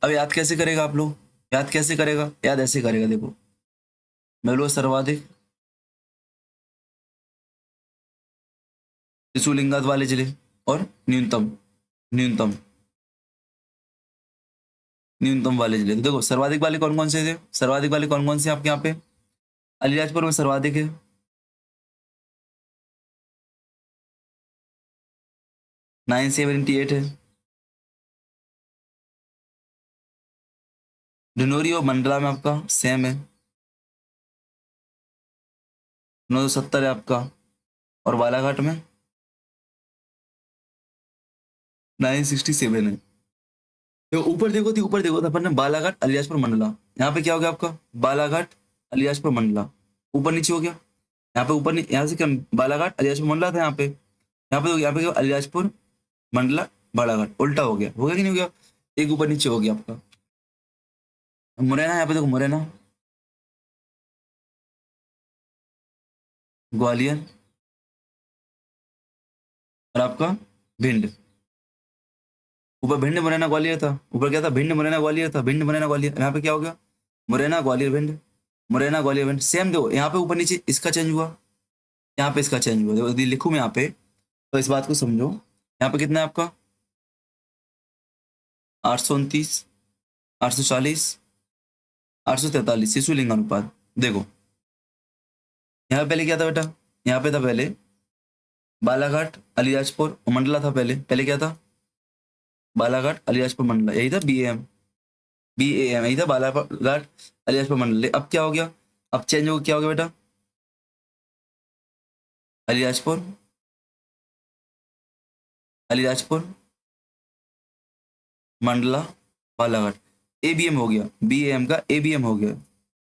अब याद कैसे करेगा आप लोग, याद कैसे करेगा, याद ऐसे करेगा, देखो मैं लो सर्वाधिक शिशु लिंगात वाले जिले और न्यूनतम, न्यूनतम, न्यूनतम वाले जिले। तो देखो सर्वाधिक वाले कौन कौन से थे, सर्वाधिक वाले कौन कौन से आपके यहाँ पे, अलीराजपुर में सर्वाधिक है, 978 है। ढिंडोरी और मंडला में आपका सेम है, 970 है आपका। और बालाघाट में 967 है। तो ऊपर देखो थी, ऊपर देखो था अपन ने, बालाघाट अलीराजपुर मंडला, यहाँ पे क्या हो गया आपका, बालाघाट अलीराजपुर मंडला, ऊपर नीचे हो गया। यहाँ पे ऊपर यहाँ से क्या, बालाघाट अलीराजपुर मंडला था यहाँ पे, यहाँ पे क्या, अलीराजपुर मंडला बालाघाट, उल्टा हो गया कि नहीं हो गया, एक ऊपर नीचे हो गया आपका। मुरैना, यहाँ पे देखो मुरैना, ग्वालियर और आपका भिंड, ऊपर भिंड मुरैना ग्वालियर था, ऊपर क्या था, भिंड मुरैना ग्वालियर था, भिंड मुरैना ग्वालियर, यहाँ पे क्या हो गया, मुरैना ग्वालियर भिंड, मुरैना ग्वालियर भिंड, सेम। देखो यहाँ पे ऊपर नीचे इसका चेंज हुआ, यहाँ पे इसका चेंज हुआ, देखो यदि लिखूं मैं यहाँ पे तो इस बात को समझो, यहाँ पे कितना है आपका, 829, 840, 843 शिशु लिंगानुपात। देखो यहाँ पे पहले क्या था बेटा, यहाँ पे था पहले बालाघाट अलीराजपुर और मंडला था, पहले पहले क्या था, बालाघाट अलीराजपुर मंडला, यही था बी ए एम, यही था बालाघाट अलीराजपुर मंडल। अब क्या हो गया, अब चेंज हो गया, क्या हो गया बेटा, अलीराजपुर, अलीराजपुर मंडला बालाघाट, एबीएम हो गया, बीएम का एबीएम हो गया,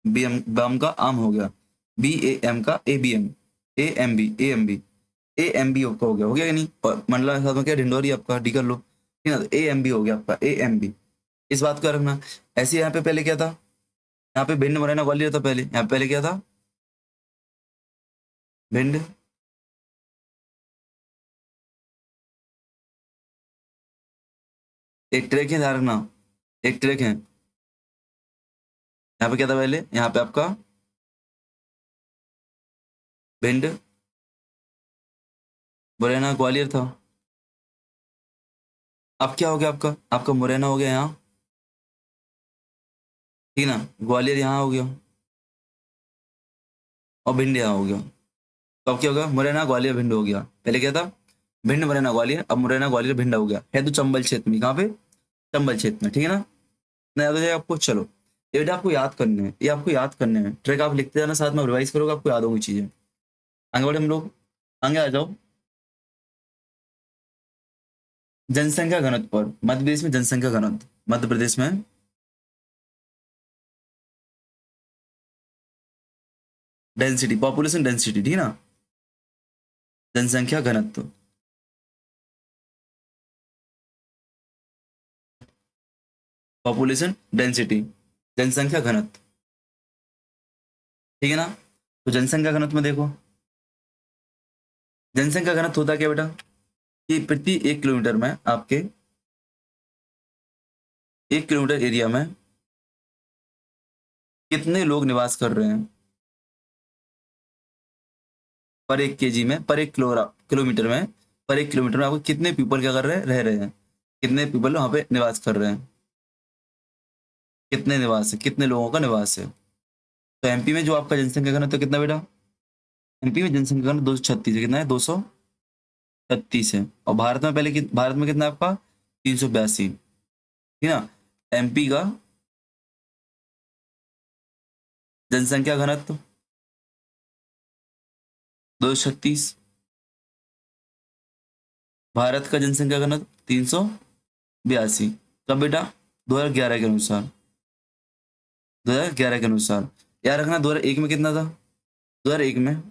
बीएम बम का आम हो गया, बीएम का ABM, A M B A M B का हो गया कि नहीं। और मंडला के साथ में क्या, ढिंडोरी आपका डी कर लो, ठीक है ना, ए एम बी हो गया आपका, ए एम बी, इस बात का रखना। ऐसे यहाँ पे पहले क्या था, यहाँ पे भिंड मुरैना ग्वालियर था पहले, यहाँ पे पहले क्या था, भिंड, एक ट्रैक है ध्यान रखना, एक ट्रैक है, यहाँ पे क्या था पहले, यहाँ पे आपका भिंड मुरैना ग्वालियर था। अब क्या हो गया आपका, आपका मुरैना हो गया यहाँ, ठीक है ना, ग्वालियर यहाँ हो गया और भिंड यहाँ हो गया। तो अब क्या होगा, मुरैना ग्वालियर भिंड हो गया, पहले क्या था, भिंड मुरैना ग्वालियर, अब मुरैना ग्वालियर भिंड हो गया है, तो चंबल क्षेत्र में, कहाँ पे, चंबल क्षेत्र में, ठीक है ना। ना याद हो जाएगा आपको, चलो ये बेटा आपको याद करने हैं, ये आपको याद करने हैं, ट्रैक आप लिखते जाना, साथ में रिवाइज करोगे, आपको याद होगी चीजें। आगे बढ़े हम लोग, आगे आ जाओ। जनसंख्या घनत्व पर, मध्य प्रदेश में जनसंख्या घनत्व, मध्य प्रदेश में डेंसिटी, पॉपुलेशन डेंसिटी, ठीक है ना, जनसंख्या घनत्व, पॉपुलेशन डेंसिटी, जनसंख्या घनत्व, ठीक है ना। तो जनसंख्या घनत्व में देखो, जनसंख्या घनत्व होता क्या बेटा, कि प्रति 1 किलोमीटर में आपके, 1 किलोमीटर एरिया में कितने लोग निवास कर रहे हैं, पर 1 केजी में, पर 1 किलोमीटर में पर 1 किलोमीटर में आपको कितने पीपल क्या कर रहे हैं, रह रहे हैं, कितने पीपल वहां पे निवास कर रहे हैं, कितने निवास है, कितने लोगों का निवास है। तो एमपी में जो आपका जनसंख्या घनत्व तो कितना बेटा, एमपी में जनसंख्या घनत्व 236 है, कितना है, 236 है। और भारत में पहले भारत में कितना है आपका, 382, ठीक है ना। एमपी का जनसंख्या घनत्व 236, भारत का जनसंख्या घनत्व 382। कब बेटा, 2011 के अनुसार, 2011 के अनुसार। याद रखना 2001 में कितना था, 2001 में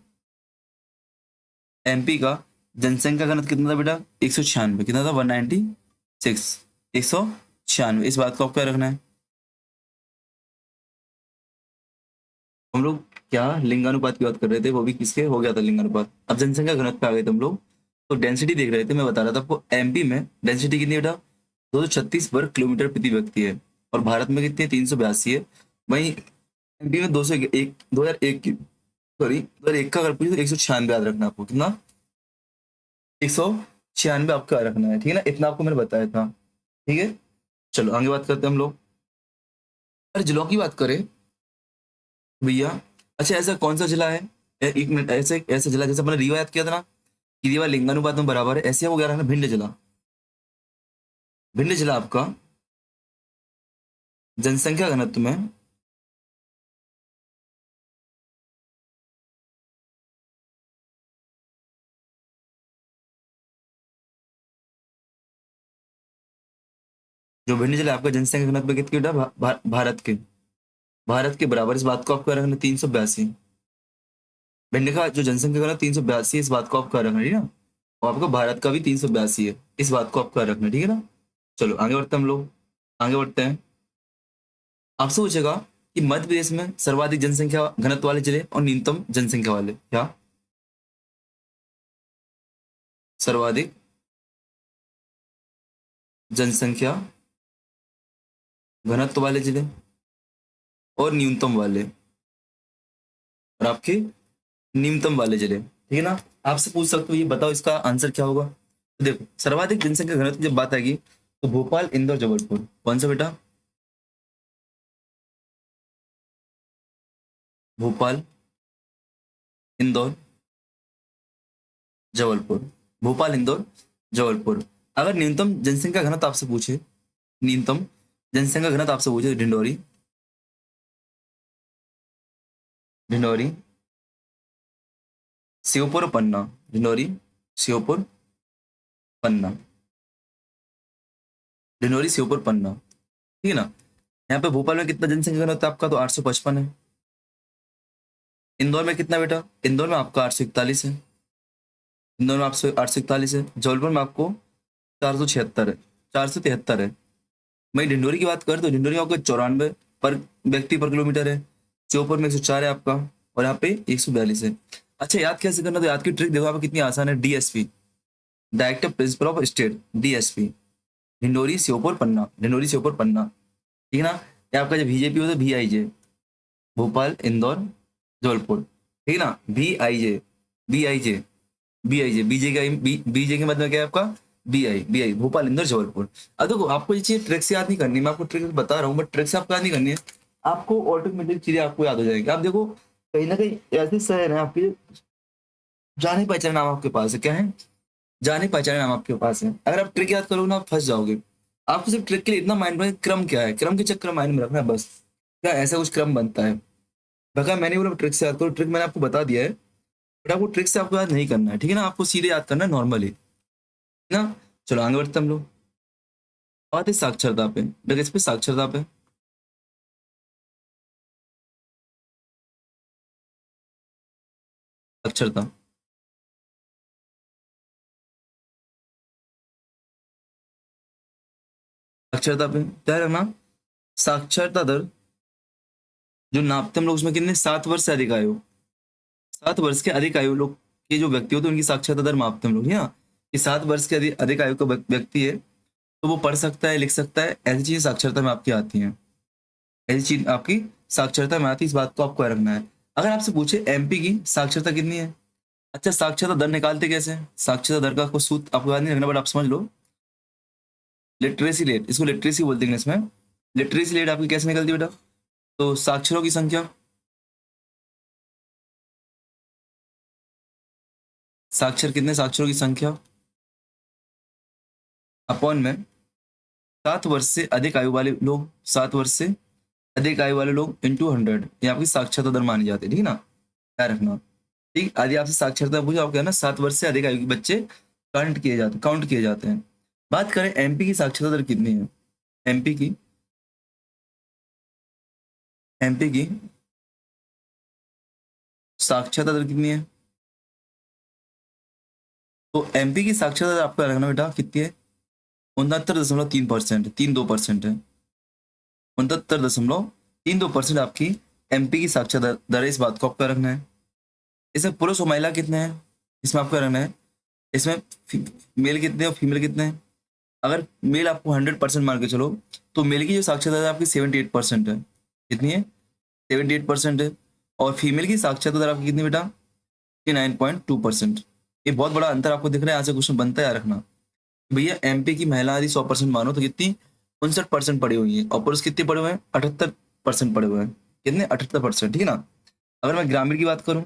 एमपी का जनसंख्या घनत्व कितना था बेटा, 196, कितना था, 196, 196। इस बात को आपको क्या रखना है। हम लोग क्या लिंगानुपात की बात कर रहे थे, वो भी किसके हो गया था लिंगानुपात। अब जनसंख्या घनत्व पे आ गए थे हम लोग। तो डेंसिटी देख रहे थे, मैं बता रहा था आपको, एमपी में डेंसिटी कितनी है बेटा, 236 वर्ग किलोमीटर प्रति व्यक्ति है। और भारत में कितनी है, 382 है। वहीं एमपी में 201, 2001 की, सॉरी 2001 का अगर पूछे तो 196 याद रखना आपको, कितना, 196 आपको याद रखना है, ठीक है ना। इतना आपको मैंने बताया था, ठीक है। चलो आगे बात करते हैं हम लोग। अरे जिलों की बात करें भैया, अच्छा ऐसा कौन सा जिला है, एक मिनट, ऐसे ऐसा जिला जैसे अपने रीवा याद किया था ना, कि रीवा लिंगानुपात में बराबर है, ऐसे हो गया ना भिंड जिला। भिंड जिला आपका जनसंख्या घनत्व में जो भिंड जिला आपका जनसंख्या घनत्व में कितनी बेटा, भारत के, भारत के बराबर। इस बात को आपको रखना 382। भिंड का जो जनसंख्या घनत्व 382, इस बात को आपको रखना, ठीक है ना। और आपका भारत का भी 382 है, इस बात को आपको रखना, ठीक है ना। चलो आगे बढ़ते हैं हम लोग, आगे बढ़ते हैं। आपसे पूछेगा कि मध्य प्रदेश में सर्वाधिक जनसंख्या घनत्व वाले जिले और न्यूनतम जनसंख्या वाले, क्या, सर्वाधिक जनसंख्या घनत्व वाले जिले और न्यूनतम वाले, और आपके न्यूनतम वाले जिले, ठीक है ना। आपसे पूछ सकते हो, ये बताओ इसका आंसर क्या होगा। तो देखो सर्वाधिक जनसंख्या घनत्व जब बात आएगी तो भोपाल, इंदौर, जबलपुर, कौन सा बेटा, भोपाल, इंदौर, जबलपुर, भोपाल, इंदौर, जबलपुर। अगर न्यूनतम जनसंख्या घनत्व आपसे पूछे, न्यूनतम जनसंख्या घनत्व आपसे पूछे तो ढिंडोरी, ढिंडोरी, श्योपुर, पन्ना, ढिंडोरी, श्योपुर, पन्ना, ढिंडोरी, श्योपुर, पन्ना, ठीक है ना। यहाँ पे भोपाल में कितना जनसंख्या घनत्व है आपका, तो 855 है। इंदौर में कितना बेटा, इंदौर में आपका 841 है, इंदौर में आपसे 841 है। जबलपुर में आपको 476 है, 473 है। वहीं ढिंडोरी की बात करें तो ढिंडोरी में आपको 94 पर व्यक्ति पर किलोमीटर है। श्योपुर में 104 है आपका, और यहाँ पे 142 है। अच्छा याद कैसे करना, तो याद की ट्रिक देखो आप कितनी आसान है, DSP, director principal of state, DSP, Dindori, Sheopur, Panna, Dindori, Sheopur, Panna, ठीक है ना। ये आपका जब बीजेपी हो तो भी आई जे, भोपाल, इंदौर, जबलपुर, ठीक है ना, भी आई जे, B I J, B I जे, बीजे का बीजे के मतलब क्या है आपका, बी आई, भोपाल, इंदौर, जबलपुर। अब देखो आपको ये चीज ट्रिक से याद नहीं करनी, मैं आपको ट्रिक बता रहा हूँ, बट ट्रिक से आपको याद नहीं करनी है, आपको ऑटोमेटिक चीजें आपको याद हो जाएंगी। आप देखो कहीं ना कहीं ऐसे शहर है आपके, जाने पहचाने नाम आपके पास है, क्या है, जाने पहचाने नाम आपके पास है। अगर आप ट्रिक याद करोगे ना आप फंस जाओगे। आपको सिर्फ ट्रिक के लिए इतना माइंड में, क्रम क्या है, क्रम के चक्कर माइंड में रखना है बस, क्या ऐसा कुछ क्रम बनता है। बका मैंने बोला ट्रिक से याद करो, ट्रिक मैंने आपको बता दिया है, बट आपको ट्रिक से आपको याद नहीं करना है, ठीक है ना, आपको सीधे याद करना है नॉर्मली, ना। चलो आगे बढ़ते हैं हम लोग। बात है साक्षरता पे, देखो इस पे साक्षरता पे, साक्षरता, साक्षरता पे क्या रखना, साक्षरता दर जो नापते हम लोग उसमें कितने, 7 वर्ष से अधिक आयु, 7 वर्ष के अधिक आयु लोग के जो व्यक्ति होते हैं उनकी साक्षरता दर मापते हैं हम लोग, है ना। कि 7 वर्ष के अधिक अधिक आयु का व्यक्ति है तो वो पढ़ सकता है, लिख सकता है, ऐसी चीजें साक्षरता में आपकी आती हैं, ऐसी चीज आपकी साक्षरता में आती है, इस बात को आपको याद रखना है। अगर आपसे पूछे एमपी की साक्षरता कितनी है, अच्छा, साक्षरता दर निकालते कैसे? साक्षरता दर का कोई सूत्र आपको याद नहीं रखना, बट आप समझ लो। लिटरेसी रेट, इसको लिटरेसी बोलते हैं इंग्लिश में। लिटरेसी रेट आपकी कैसे निकलती है बेटा? तो साक्षरों की संख्या, साक्षर कितने, साक्षरों की संख्या अपॉन में 7 वर्ष से अधिक आयु वाले लोग, 7 वर्ष से अधिक आयु वाले लोग इंटू 100, ये आपकी साक्षरता दर मानी जाती है, ठीक है ना, क्या रखना। ठीक, यदि आपसे साक्षरता पूछो, आप कहना 7 वर्ष से अधिक आयु के बच्चे काउंट किए जाते हैं। बात करें एमपी की साक्षरता दर कितनी है? एमपी की, एमपी की साक्षरता दर कितनी है? तो एमपी की साक्षरता दर आपका रखना बेटा कितनी है? 69.32%, 32% है। 69.32% आपकी एमपी की साक्षरता दर है, इस बात को आपका रखना है। इसमें पुरुष और महिला कितने हैं, इसमें आपका रखना है। इसमें मेल कितने और फीमेल कितने हैं? अगर मेल आपको 100% मान के चलो, तो मेल की जो साक्षरता दर आपकी 78% है। कितनी है? 78% है। और फीमेल की साक्षरता दर आपकी कितनी बेटा? 9.2%। ये बहुत बड़ा अंतर आपको दिख रहा है, यहाँ से क्वेश्चन बनता है, याद रखना। भैया एमपी की महिला यदि 100% मानो तो कितनी? 59% पड़ी हुई है, और पुरुष कितने पड़े हुए हैं? 78% पड़े हुए हैं। कितने? 78%, ठीक है ना। अगर मैं ग्रामीण की बात करूं,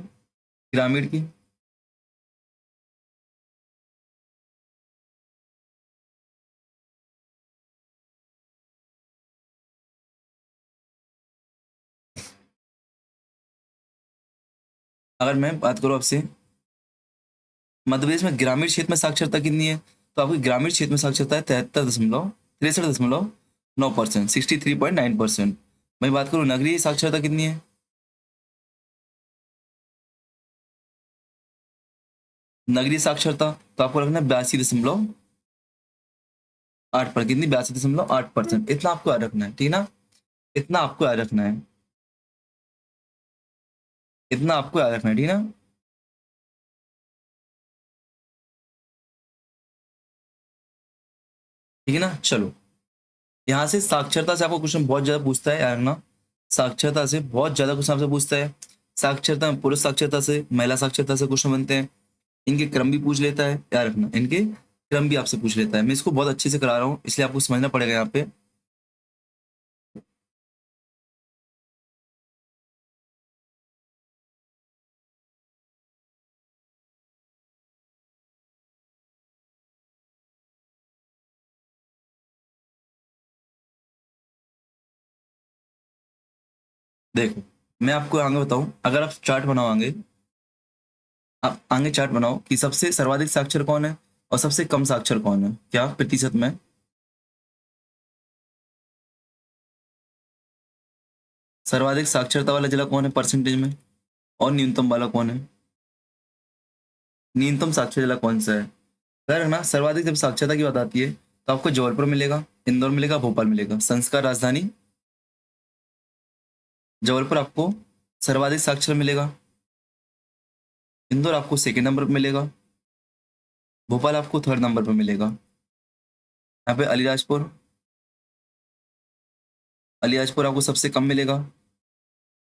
ग्रामीण की, अगर मैं बात करूं आपसे मध्य प्रदेश में ग्रामीण क्षेत्र में साक्षरता कितनी है, तो आपकी ग्रामीण क्षेत्र में साक्षरता है 73.63%, 63.9%। मैं बात करूं नगरीय साक्षरता कितनी है? नगरीय साक्षरता तो आपको रखना है 82.8 पर, कितनी? 82.8%। इतना आपको याद रखना है, ठीक है ना। इतना आपको याद रखना है, इतना आपको याद रखना है, ठीक है ना। ठीक है ना, चलो। यहाँ से साक्षरता से आपको क्वेश्चन बहुत ज्यादा पूछता है, यार ना। साक्षरता से बहुत ज्यादा क्वेश्चन आपसे पूछता है। साक्षरता में पुरुष साक्षरता से, महिला साक्षरता से क्वेश्चन बनते हैं। इनके क्रम भी पूछ लेता है, याद रखना, इनके क्रम भी आपसे पूछ लेता है। मैं इसको बहुत अच्छे से करा रहा हूँ, इसलिए आपको समझना पड़ेगा यहाँ पे। देखो, मैं आपको आगे बताऊं, अगर आप चार्ट बनाओगे, आप आगे चार्ट बनाओ कि सबसे सर्वाधिक साक्षर कौन है और सबसे कम साक्षर कौन है, क्या प्रतिशत में? सर्वाधिक साक्षरता वाला जिला कौन है परसेंटेज में, और न्यूनतम वाला कौन है? न्यूनतम साक्षर जिला कौन सा है? अगर ना सर्वाधिक जब साक्षरता की बात आती है, तो आपको जबलपुर मिलेगा, इंदौर मिलेगा, भोपाल मिलेगा। संस्कार राजधानी जबलपुर आपको सर्वाधिक साक्षर मिलेगा, इंदौर आपको सेकेंड नंबर पर मिलेगा, भोपाल आपको थर्ड नंबर पर मिलेगा। यहाँ पे अलीराजपुर, अलीराजपुर आपको सबसे कम मिलेगा।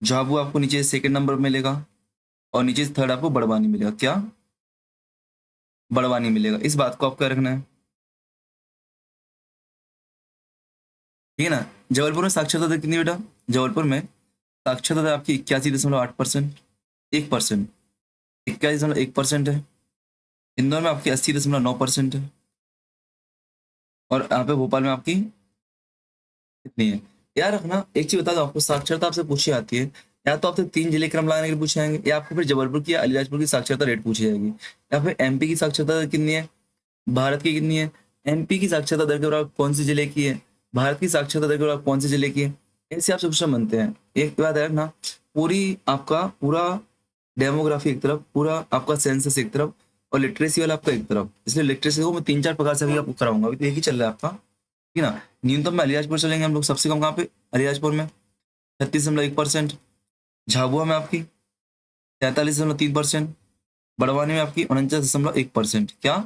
झाबुआ आपको नीचे सेकेंड नंबर पर मिलेगा, और नीचे थर्ड आपको बड़वानी मिलेगा। क्या? बड़वानी मिलेगा। इस बात को आपको याद रखना है, ठीक है ना। जबलपुर में साक्षरता दर कितनी बेटा? जबलपुर में साक्षरता दर आपकी 81.8%, 1%, 81.1% है। इंदौर में आपकी 80.9% है। और यहाँ पे भोपाल में आपकी कितनी है? याद रखना, एक चीज बता दो आपको, साक्षरता आपसे पूछी आती है, या तो आपसे 3 जिले क्रम लगाने के लिए पूछे जाएंगे, या आपको फिर जबलपुर की या अलीराजपुर की साक्षरता रेट पूछी जाएगी, या फिर एमपी की साक्षरता दर कितनी है, भारत की कितनी है, एमपी की साक्षरता दर के बराबर कौन सी जिले की है, भारत की साक्षरता दर के बराबर कौन सी जिले की है। ऐसे आपसे क्वेश्चन बनते हैं। एक बात है ना, पूरी आपका पूरा डेमोग्राफी एक तरफ, पूरा आपका सेंसस एक तरफ, और लिटरेसी वाला आपका एक तरफ। इसलिए लिटरेसी को मैं 3-4 प्रकार से अभी आपको कराऊंगा, अभी तो एक ही चल रहा है आपका, ठीक है ना। न्यूनतम में अलीराजपुर चलेंगे हम लोग, सबसे कम कहाँ पे? अलीराजपुर में 36.1%। झाबुआ में आपकी 43.3%। बड़वानी में आपकी 49.1%। क्या?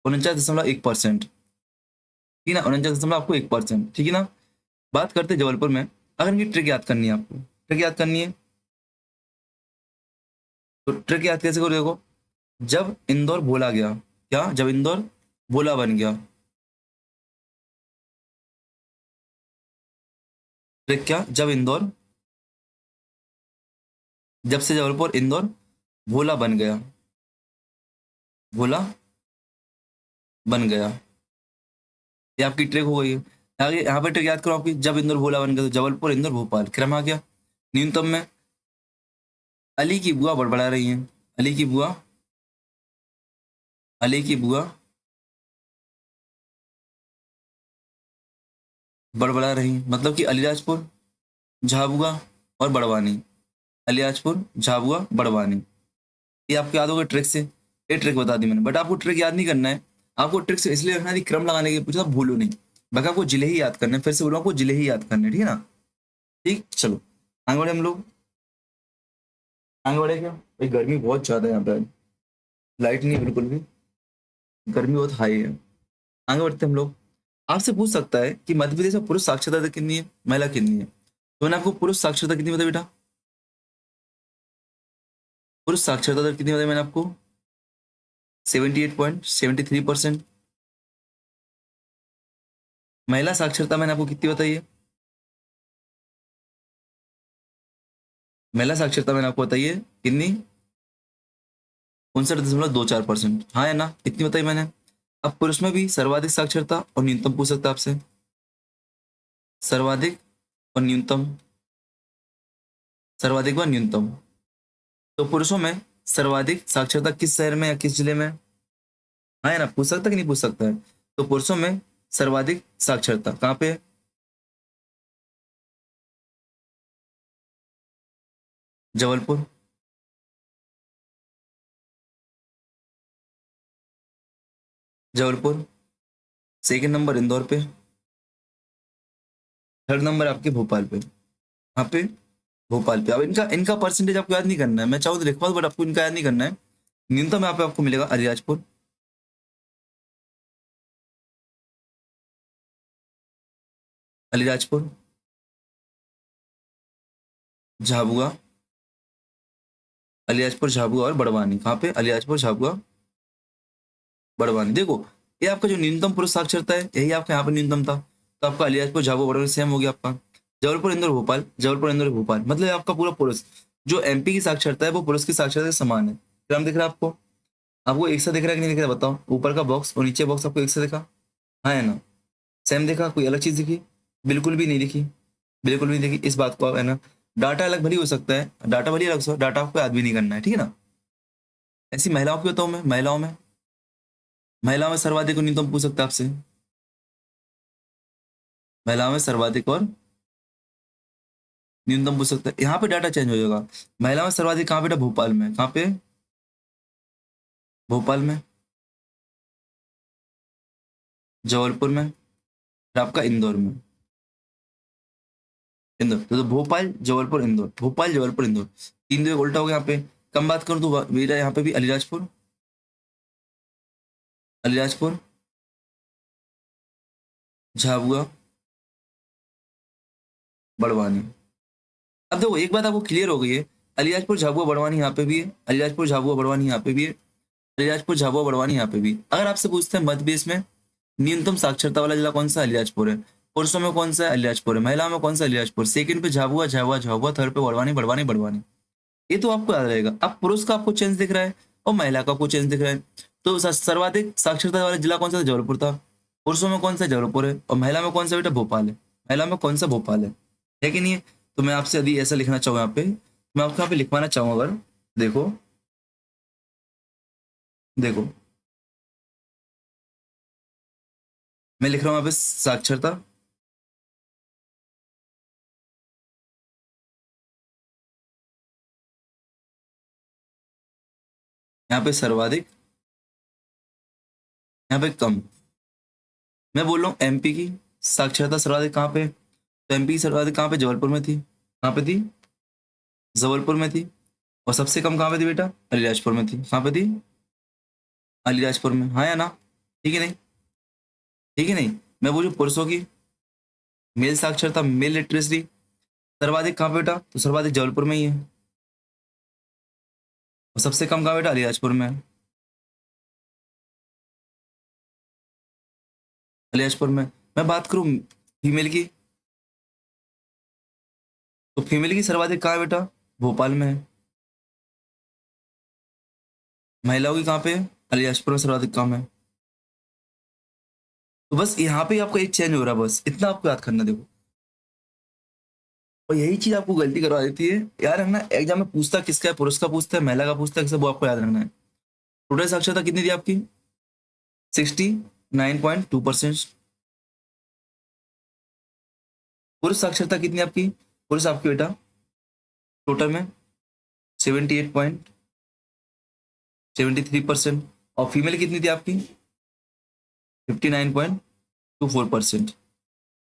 49.1%, ठीक है ना, 49 आपको 1%, ठीक है ना। बात करते हैं जबलपुर में। अगर इनकी ट्रिक याद करनी है आपको, ट्रिक याद करनी है, तो ट्रिक याद कैसे करो देखो। जब इंदौर भोला गया, क्या जब इंदौर भोला बन गया, ट्रिक क्या, जब इंदौर, जब से जबलपुर इंदौर भोला बन गया, भोला बन गया, ये आपकी ट्रिक हो गई है। आगे यहाँ पे ट्रिक याद करो आपकी, जब इंदौर भोला बन गया तो जबलपुर इंदौर भोपाल, क्रम आ गया। न्यूनतम में अली की बुआ बड़बड़ा रही हैं, अली की बुआ, अली की बुआ बड़बड़ा रही, मतलब कि अलीराजपुर, झाबुआ और बड़वानी, अलीराजपुर झाबुआ बड़वानी। ये आपको याद होगा ट्रिक से, ये ट्रिक बता दी मैंने, बट आपको ट्रिक याद नहीं करना है। आपको ट्रिक से इसलिए रखना है कि क्रम लगाने के पूछा, भूलो नहीं। बाकी आपको जिले ही याद करने हैं, फिर से बोलो आपको जिले ही याद करने हैं, ठीक है ना। ठीक, चलो आगे बढ़े हम लोग। आगे बढ़े क्या भाई, गर्मी बहुत ज्यादा है यहाँ पे, लाइट नहीं है बिल्कुल भी, गर्मी बहुत हाई है। आगे बढ़ते हैं हम लोग। आपसे पूछ सकता है कि मध्य प्रदेश में पुरुष साक्षरता दर कितनी है, महिला कितनी है। तो मैंने आपको पुरुष साक्षरता कितनी बताई बेटा, पुरुष साक्षरता दर कितनी बताई मैंने आपको, 78.73%। महिला साक्षरता मैंने आपको कितनी बताई है, महिला साक्षरता मैंने आपको बताई है कितनी, 59.24%, हाँ है ना, इतनी बताई मैंने। अब पुरुष में भी सर्वाधिक साक्षरता और न्यूनतम पूछ सकता है आपसे, सर्वाधिक और न्यूनतम, सर्वाधिक व न्यूनतम। तो पुरुषों में सर्वाधिक साक्षरता किस शहर में या किस जिले में, हाँ है ना, पूछ सकता है कि नहीं पूछ सकता है। तो पुरुषों में सर्वाधिक साक्षरता कहाँ पे है? जबलपुर, जबलपुर। सेकंड नंबर इंदौर पे, थर्ड नंबर आपके भोपाल पे, यहाँ पे भोपाल पे। अब इनका इनका परसेंटेज आपको याद नहीं करना है, मैं चाहूँ तो लिखवा दूं, बट आपको इनका याद नहीं करना है। न्यूनतम यहाँ पे आपको मिलेगा अलीराजपुर, अलीराजपुर, झाबुआ, अलीराजपुर झाबुआ और बड़वानी, कहाँ पे, अलीराजपुर झाबुआ बड़वानी। देखो ये आपका जो न्यूनतम पुरुष साक्षरता है, यही आपका यहाँ पे न्यूनतम था, तो आपका अलीराजपुर झाबुआ बड़वानी सेम हो गया आपका। जबलपुर इंदौर भोपाल, जबलपुर इंदौर भोपाल, मतलब आपका पूरा पुरुष, जो एमपी की साक्षरता है वो पुरुष की साक्षरता के समान है। क्रम दिख रहा है आपको, आपको एक सा दिख रहा है कि नहीं दिख रहा बताओ, ऊपर का बॉक्स और नीचे बॉक्स आपको एक सा दिखा, हाँ है ना, सेम देखा, कोई अलग चीज दिखी, बिल्कुल भी नहीं दिखी, बिल्कुल भी नहीं दिखी। इस बात को आप है ना, डाटा अलग भली हो सकता है, डाटा भली अलग हो, डाटा आपको याद भी नहीं करना है, ठीक है ना। ऐसी महिलाओं की बताऊं मैं, महिलाओं में, महिलाओं में सर्वाधिक और न्यूनतम पूछ सकता है आपसे, महिलाओं में सर्वाधिक और न्यूनतम पूछ सकता है, यहाँ पे डाटा चेंज हो जाएगा। महिलाओं में सर्वाधिक कहाँ बेटा, भोपाल में, कहाँ पे, भोपाल में, जबलपुर में, और आपका इंदौर में, इंदौर तो भोपाल जबलपुर इंदौर, भोपाल जबलपुर इंदौर, तीन दो एक उल्टा हो गया यहाँ पे। कम बात करूँ तो मेरा यहाँ पे भी अलीराजपुर, अलीराजपुर झाबुआ बड़वानी। अब देखो एक बात आपको क्लियर हो गई है, अलीराजपुर झाबुआ बड़वानी यहाँ पे भी है, अलीराजपुर झाबुआ बड़वानी यहाँ पे भी है, अलीराजपुर झाबुआ बड़वानी यहाँ पे भी। अगर आपसे पूछते हैं मध्य प्रदेश में न्यूनतम साक्षरता वाला जिला कौन सा है, अलीराजपुर है। पुरुषों में कौन सा है, अलीराजपुर है। महिलाओं में कौन सा, अलीराजपुर। सेकंड पे झाबुआ, झाबुआ झाबुआ, थर्ड पे बड़वानी, बड़वानी बड़वानी। ये तो आपको याद रहेगा। अब पुरुष का आपको चेंज दिख रहा है और महिला का आपको चेंज दिख रहा है, तो सर्वाधिक साक्षरता वाला जिला कौन सा था, जबलपुर था। पुरुषों में कौन सा, जबलपुर है, और महिला में कौन सा बेटा, भोपाल है। महिला में कौन सा, भोपाल है कि नहीं है। तो मैं आपसे यदि ऐसा लिखना चाहूँ यहाँ पे, मैं आपको यहाँ पे लिखवाना चाहूँ अगर, देखो देखो, मैं लिख रहा हूँ यहाँ पे साक्षरता, यहाँ पे सर्वाधिक, यहाँ पे कम। मैं बोल रहा हूँ एमपी की साक्षरता सर्वाधिक कहाँ पे, तो एमपी की सर्वाधिक कहाँ पे, जबलपुर में थी। कहाँ पे थी, जबलपुर में थी। और सबसे कम कहाँ पे थी बेटा, अलीराजपुर में थी। कहाँ पे थी, अलीराजपुर में, हाँ या ना, ठीक है नहीं, ठीक है नहीं। मैं बोलूँ पुरुषों की मेल साक्षरता, मेल लिटरेसी सर्वाधिक कहाँ पे बेटा, तो सर्वाधिक जबलपुर में ही है। और सबसे कम कहाँ बेटा, अलीराजपुर में है। अलियासपुर में। मैं बात करूं फीमेल की, तो फीमेल की सर्वाधिक कहाँ है बेटा? भोपाल में है। महिलाओं की कहाँ पे है? अलियासपुर में सर्वाधिक कम है। तो बस यहाँ पे आपका एक चेंज हो रहा है, बस इतना आपको याद करना। देखो, और यही चीज आपको गलती करवा देती है यार, है ना। एग्जाम में पूछता किसका है, पुरुष का पूछता है, महिला का पूछता है, किसका, वो आपको याद रखना है। टोटल साक्षरता कितनी थी आपकी? 69.2%। पुरुष साक्षरता कितनी आपकी? पुरुष आपकी बेटा टोटल में 78.73%। और फीमेल कितनी थी आपकी? 59.24%।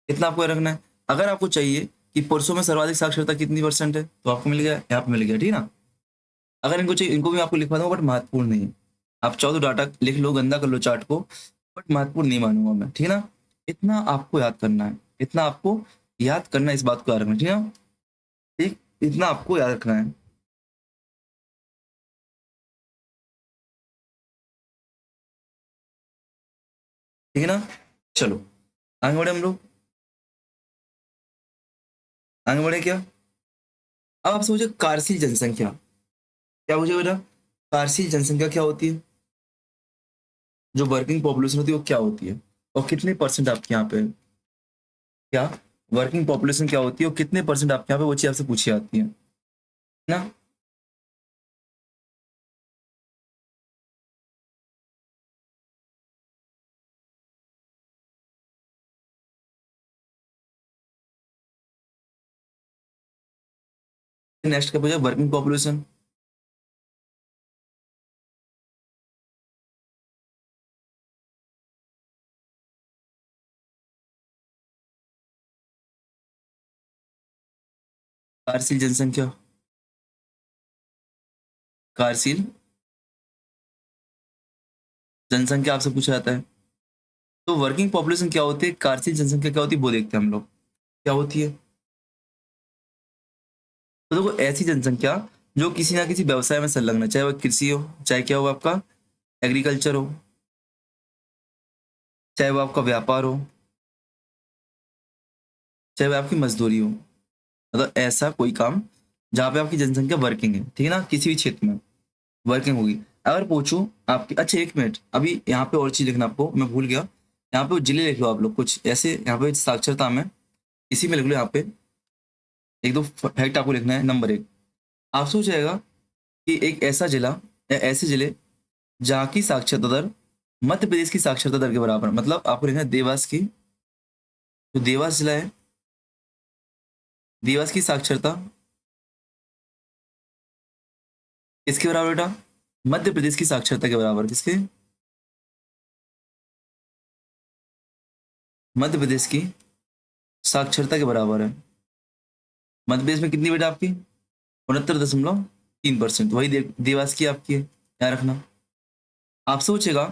इतना आपको याद रखना है। अगर आपको चाहिए कि पुरुषों में सर्वाधिक साक्षरता कितनी परसेंट है, तो आपको मिल गया, यहाँ पे मिल गया, ठीक ना। अगर इनको चाहिए, इनको भी आपको लिखवा दूंगा, बट महत्वपूर्ण नहीं है। आप चाहो तो डाटा लिख लो, गंदा कर लो चार्ट को, बट महत्वपूर्ण नहीं मानूंगा मैं, ठीक ना। इतना आपको याद करना है, इतना आपको याद करना है, इस बात को याद रखना है, ठीक ना। ठीक, इतना आपको याद रखना है, ठीक है ना। चलो आगे बढ़े हम लोग, आगे बढ़े क्या। अब आप सोचो कार्यशील जनसंख्या क्या पूछे बेटा? कार्यशील जनसंख्या क्या होती है? जो वर्किंग पॉपुलेशन होती है वो क्या होती है, और कितने परसेंट आपके यहाँ पे? क्या वर्किंग पॉपुलेशन क्या होती है, और कितने परसेंट आपके यहाँ पे, वो चीज आपसे पूछी जाती है ना। नेक्स्ट क्या पूछा? Working population. कार्यशील जनसंख्या, कार्यशील जनसंख्या आपसे पूछा जाता है। तो वर्किंग पॉपुलेशन क्या होती है, कार्यशील जनसंख्या क्या होती है, वो देखते हैं हम लोग क्या होती है। तो देखो, ऐसी जनसंख्या जो किसी ना किसी व्यवसाय में संलग्न है, चाहे वह कृषि हो, चाहे क्या हो आपका एग्रीकल्चर हो, चाहे वो आपका व्यापार हो, चाहे वो आपकी मजदूरी हो। मतलब ऐसा कोई काम जहाँ पे आपकी जनसंख्या वर्किंग है, ठीक है ना, किसी भी क्षेत्र में वर्किंग होगी। अगर पूछूं आपकी, अच्छा एक मिनट, अभी यहाँ पे और चीज लिखना आपको, मैं भूल गया। यहाँ पे जिले लिख लो आप लोग कुछ ऐसे, यहाँ पे साक्षरता में इसी में लिख लो, यहाँ पे एक दो फैक्ट आपको लिखना है। नंबर एक, आप सोच जाएगा कि एक ऐसा जिला या ऐसे जिले जहाँ की साक्षरता दर मध्य प्रदेश की साक्षरता दर के बराबर है। मतलब आपको लिखना है देवास की, जो देवास जिला है, देवास की साक्षरता किसके बराबर बेटा? मध्य प्रदेश की साक्षरता के बराबर। किसके? मध्य प्रदेश की साक्षरता के बराबर है। मध्य प्रदेश में कितनी बेटा आपकी? 69.3%। वही देवास की आपकी है, याद रखना। आप सोचेगा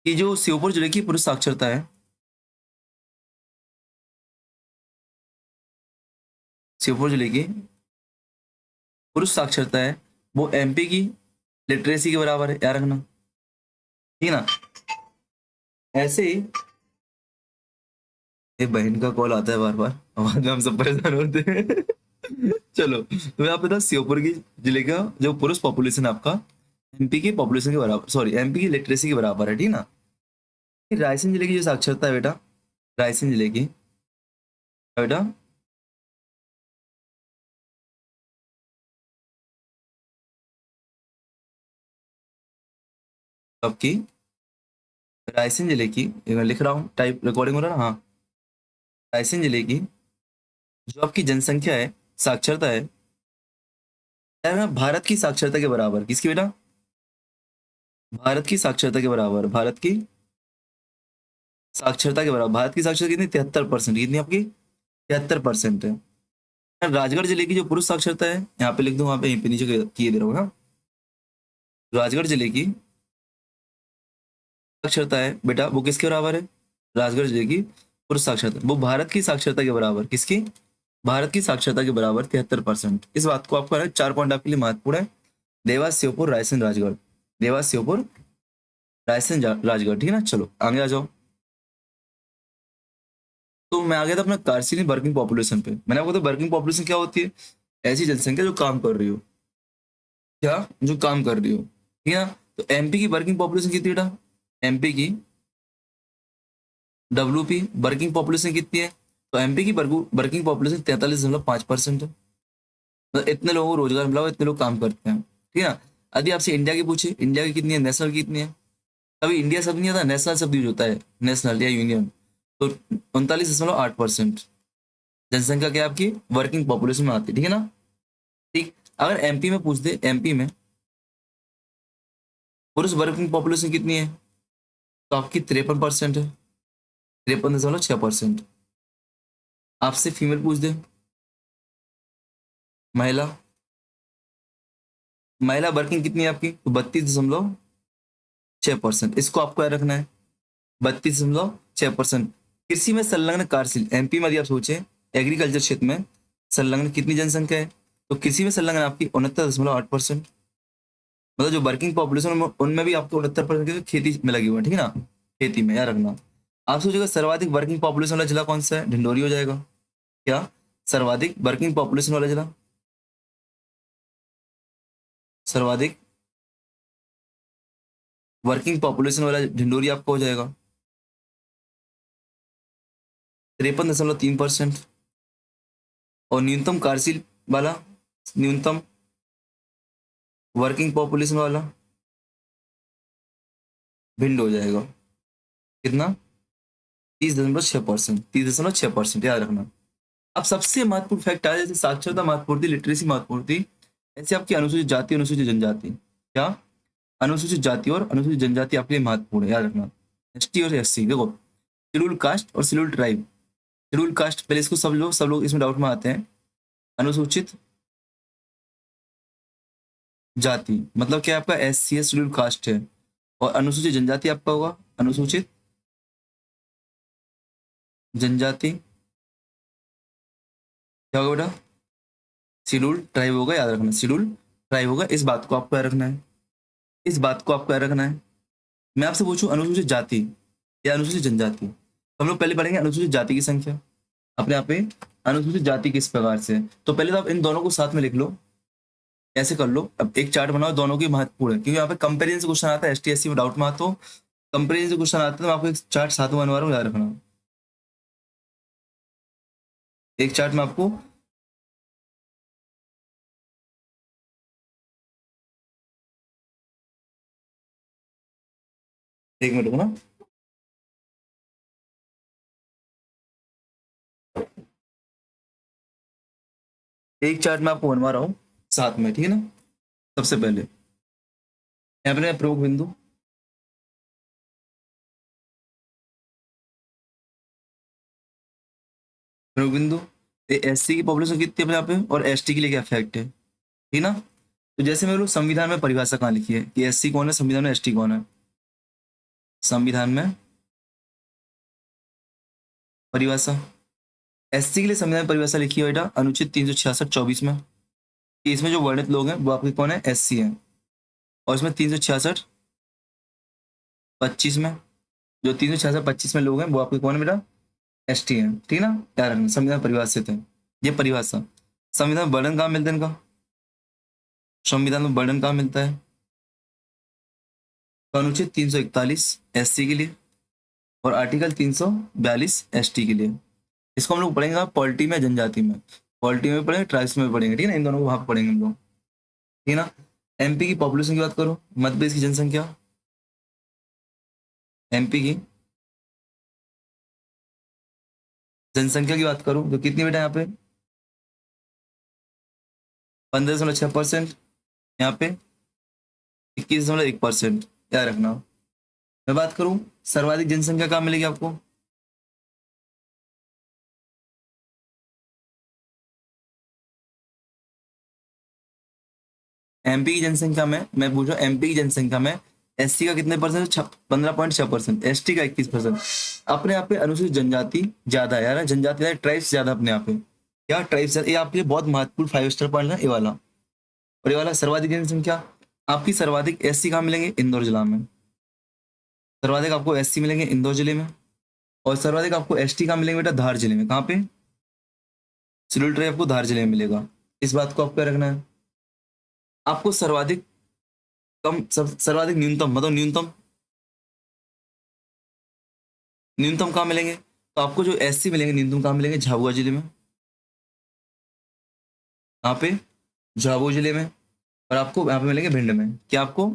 कि जो श्योपुर जिले की पुरुष साक्षरता है, श्योपुर जिले की पुरुष साक्षरता है, वो एमपी की लिटरेसी के बराबर है, याद रखना, ठीक है ना। ऐसे ही एक बहन का कॉल आता है बार बार, बाद में हम सब परेशान होते हैं। चलो, तो मैं आप बता, श्योपुर की जिले का जो पुरुष पॉपुलेशन आपका एमपी की पॉपुलेशन के बराबर, सॉरी एमपी की लिटरेसी के बराबर है, ठीक ना। फिर रायसेन जिले की जो साक्षरता है बेटा, रायसेन जिले की बेटा, आपकी रायसेन जिले की, ये मैं लिख रहा हूँ, टाइप रिकॉर्डिंग हो रहा है ना, हाँ। रायसेन जिले की जो आपकी जनसंख्या है, साक्षरता है, यार ना, भारत की साक्षरता के बराबर। किसकी बेटा? भारत की साक्षरता के बराबर, भारत की साक्षरता के बराबर। भारत की साक्षरता कितनी? 73%। कितनी आपकी? 73% है। राजगढ़ जिले की जो पुरुष साक्षरता है, यहाँ पे लिख दूं, वहां पे यहीं पे नीचे किए दे रहा हूँ ना। राजगढ़ जिले की साक्षरता है बेटा, वो किसके बराबर है? राजगढ़ जिले की पुरुष साक्षरता वो भारत की साक्षरता के बराबर। किसकी? भारत की साक्षरता के बराबर 73%। इस बात को आपको 4 पॉइंट आपके लिए महत्वपूर्ण है। देवास, श्योपुर, रायसेन, राजगढ़। देवास, श्योपुर, रायसेन, राजगढ़, ठीक है ना। चलो आगे आ जाओ। तो मैं आ गया था अपना कार्सिनी वर्किंग पॉपुलेशन पे। मैंने आपको तो वर्किंग पॉपुलेशन क्या होती है, ऐसी जनसंख्या जो काम कर रही हो, क्या जो काम कर रही हो, ठीक है ना। तो एमपी की वर्किंग पॉपुलेशन कितनी बेटा, एमपी की डब्ल्यूपी वर्किंग पॉपुलेशन कितनी है, तो एमपी की वर्किंग पॉपुलेशन 43.5% है। मतलब इतने लोगों को रोजगार मिला हुआ, इतने लोग काम करते हैं, ठीक है ना। यदि आपसे इंडिया की पूछे, इंडिया की कितनी है, नेशनल की कितनी है, तभी इंडिया शब्द नहीं आता, नेशनल शब्द यूज होता है, नेशनल या यूनियन। तो 39.8% जनसंख्या क्या आपकी वर्किंग पॉपुलेशन में आती है, ठीक है ना। ठीक, अगर एमपी में पूछ दे, एमपी में पुरुष वर्किंग पॉपुलेशन कितनी है, तो आपकी 53% है, 53.6%। आपसे फीमेल पूछ दे, महिला, महिला वर्किंग कितनी है आपकी, तो 32.6%। इसको आपको याद रखना है, 32.6%। कृषि में संलग्न कार्यशील, एमपी में यदि आप सोचे एग्रीकल्चर क्षेत्र में संलग्न कितनी जनसंख्या है, तो कृषि में संलग्न आपकी 69.8%। मतलब जो वर्किंग पॉपुलेशन उनमें भी आपको 69% खेती में लगी हुई है, ठीक है ना, खेती में, याद रखना। आप सोचेगा सर्वाधिक वर्किंग पॉपुलेशन वाला जिला कौन सा है, ढिंडोरी हो जाएगा। क्या सर्वाधिक वर्किंग पॉपुलेशन वाला जिला, सर्वाधिक वर्किंग पॉपुलेशन वाला ढिंडोरी आपका हो जाएगा, 53.3%। और न्यूनतम कार्यशील वाला, न्यूनतम वर्किंग पॉपुलेशन वाला भिंड हो जाएगा, कितना, 30.6%, 30.6%, याद रखना। अब सबसे महत्वपूर्ण फैक्ट आ, जैसे साक्षरता महत्वपूर्ण थी, लिटरेसी महत्वपूर्ण थी, ऐसे आपकी अनुसूचित जाति, अनुसूचित जनजाति, क्या अनुसूचित जाति और अनुसूचित जनजाति आपके लिए महत्वपूर्ण है, याद रखना। एसटी और एससी देखो, शेड्यूल कास्ट और शेड्यूल ट्राइब। शेड्यूल कास्ट पहले इसको सब लोग इसमें डाउट में आते हैं। अनुसूचित जाति मतलब क्या, आपका S C S schedule caste है, और अनुसूचित जनजाति आपका होगा अनुसूचित जनजाति, क्या होगा बेटा, शेड्यूल ट्राइब होगा, याद रखना, शेड्यूल ट्राइब होगा। इस बात को आपको याद रखना है, इस बात को आपको याद रखना है। मैं आपसे पूछूं अनुसूचित जाति या अनुसूचित जनजाति, तो हम लोग पहले पढ़ेंगे अनुसूचित जाति की संख्या अपने आप पे, अनुसूचित जाति किस प्रकार से है। तो पहले तो आप इन दोनों को साथ में लिख लो, ऐसे कर लो। अब एक चार्ट बनाओ, दोनों की महत्वपूर्ण है, क्योंकि यहाँ पे कंपेरिजन से क्वेश्चन आता है, एस टी एस सी में डाउट में आता, तो कंपेरिजन से क्वेश्चन आता है, तो मैं आपको एक चार्ट साथ में बनवा रहा हूँ, याद रखना। एक चार्ट में आपको, एक मिनट रुको ना, एक चार्ट में आपको बनवा रहा हूँ साथ में, ठीक है ना। सबसे पहले यहाँ पे प्रमुख बिंदु, प्रमुख बिंदु, एस सी की पॉपुलेशन कितनी है अपने यहाँ पे, और एस टी के लिए क्या इफेक्ट है, ठीक ना। तो जैसे मेरे संविधान में परिभाषा कहाँ लिखी है कि एस सी कौन है, संविधान में एस टी कौन है, संविधान में परिभाषा, एस सी के लिए संविधान में परिभाषा लिखी है बेटा अनुच्छेद 366(24) में, कि इसमें जो वर्णित लोग हैं वो आपके कौन है, एस सी है। और इसमें 366(25) में, जो 366(25) में लोग हैं वो आपके कौन है बेटा, एस टी है, ठीक है ना। क्या रखना, संविधान परिभाषित है, ये परिभाषा। संविधान में वर्णन कहाँ मिलता है इनका, संविधान में वर्णन कहाँ मिलता है, तो अनुच्छेद 341 एस सी के लिए, और आर्टिकल 342 एस टी के लिए। इसको हम लोग पढ़ेंगे पॉलिटी में, जनजाति में, पॉलिटी में पढ़ेंगे, ट्राइब्स में पढ़ेंगे, ठीक है ना, इन दोनों को वहां पे पढ़ेंगे हम लोग, ठीक है ना। एमपी की पॉपुलेशन की बात करो, मध्य प्रदेश की जनसंख्या, एमपी की जनसंख्या की बात करूं तो कितनी बेटा, यहाँ पे 15.6%, यहाँ पे 21.1%, याद रखना। मैं बात करूं सर्वाधिक जनसंख्या कहाँ मिलेगी आपको, एमपी की जनसंख्या में, मैं पूछ रहा हूँ एमपी की जनसंख्या में एससी का कितने परसेंट, 15.6%, एसटी का 21%। अपने आप पे अनुसूचित जनजाति ज्यादा है यार, जनजाति ट्राइब्स ज्यादा अपने आप पे, क्या ट्राइब्स, ये आपके लिए बहुत महत्वपूर्ण 5 स्टार पॉइंट है ये वाला। और ये वाला सर्वाधिक जनसंख्या, आपकी सर्वाधिक एससी कहाँ मिलेंगे, इंदौर जिला में, सर्वाधिक आपको एससी मिलेंगे इंदौर जिले में, और सर्वाधिक आपको एसटी कहाँ मिलेंगे बेटा? धार जिले में। कहाँ पे? शेड्यूल ट्राइब आपको धार जिले में मिलेगा। इस बात को आपको क्या रखना है। आपको सर्वाधिक सर्वाधिक न्यूनतम मतलब न्यूनतम कहाँ मिलेंगे? तो आपको जो एससी मिलेंगे न्यूनतम कहाँ मिलेंगे? झाबुआ जिले में। कहाँ पे? झाबुआ जिले में। और आपको यहाँ पे मिलेंगे भिंड में। क्या आपको?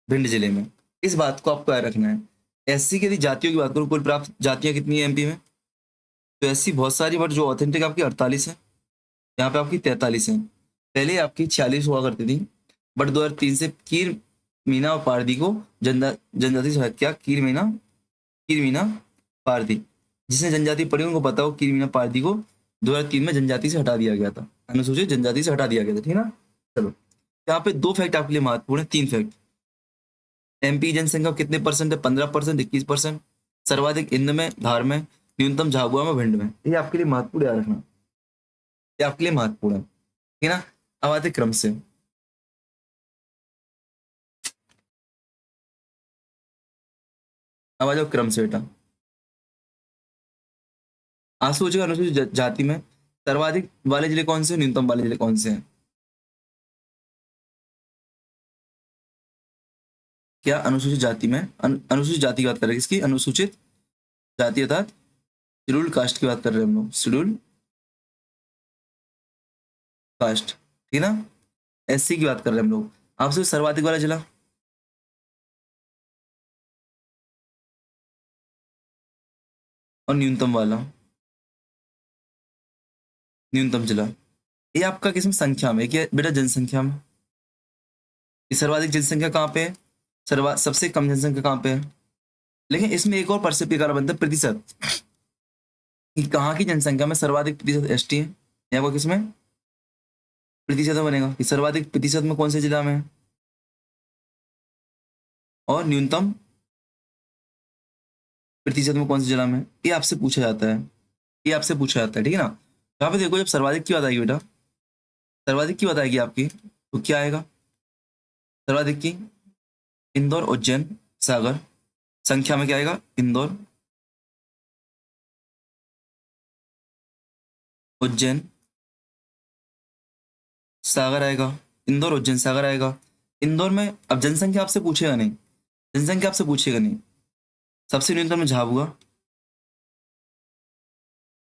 भिंड जिले में। इस बात को आपको याद रखना है। एससी की यदि जातियों की बात करूँ, कुल प्राप्त जातियां कितनी है एमपी में? तो एससी बहुत सारी, बट जो ऑथेंटिक आपकी 48 है। यहाँ पे आपकी 43 है। पहले आपकी 46 हुआ करती थी, बट 2003 से कीर मीना और पारदी को जनजाति से हट किया। कीर मीना पारदी, जिसने जनजाति पढ़ी उनको पता हो, कीर मीना पारदी को 2003 में जनजाति से हटा दिया गया था, अनुसूचित जनजाति से हटा दिया गया था, ठीक है ना। चलो, यहाँ पे दो फैक्ट आपके लिए महत्वपूर्ण है, तीन फैक्ट। एमपी जनसंख्या कितने परसेंट है? 15%, 21%। सर्वाधिक इंद में, धार में, न्यूनतम झाबुआ में, भिंड में। ये आपके लिए महत्वपूर्ण याद रखना, ये आपके लिए महत्वपूर्ण है, ठीक है ना। अब आते क्रम से। अब आ जाओ क्रम से बेटा। आंसू अनुसूचित जाति में सर्वाधिक वाले जिले कौन से, न्यूनतम वाले जिले कौन से हैं? क्या अनुसूचित जाति में अनुसूचित जाति की बात कर रहे हैं? किसकी? अनुसूचित जाति अर्थात शेड्यूल्ड कास्ट की बात कर रहे हैं हम लोग, शेड्यूल्ड कास्ट, ठीक है ना। एससी की बात कर रहे हैं हम लोग। आपसे सर्वाधिक वाला जिला और न्यूनतम वाला, न्यूनतम जिला, ये आपका किसमें? संख्या में। क्या बेटा? जनसंख्या में। ये सर्वाधिक जनसंख्या कहाँ पे है? सबसे कम जनसंख्या कहाँ पे है? लेकिन इसमें एक और प्रकार बनता है, प्रतिशत, कि कहाँ की जनसंख्या में सर्वाधिक प्रतिशत एसटी है। यहाँ को किसमें प्रतिशत में बनेगा कि सर्वाधिक प्रतिशत में कौन से जिला में है, और न्यूनतम प्रतिशत में कौन से जिला में है। ये आपसे पूछा जाता है, ये आपसे पूछा जाता है, ठीक है ना। यहाँ पे देखो, जब सर्वाधिक की बात आएगी बेटा, सर्वाधिक की बात आएगी आपकी, तो क्या आएगा? सर्वाधिक की इंदौर, उज्जैन, सागर। संख्या में क्या आएगा? इंदौर, उज्जैन, सागर आएगा। इंदौर, उज्जैन, सागर आएगा। इंदौर में अब जनसंख्या आपसे पूछेगा नहीं, जनसंख्या आपसे पूछेगा नहीं। सबसे न्यूनतम में झाबुआ,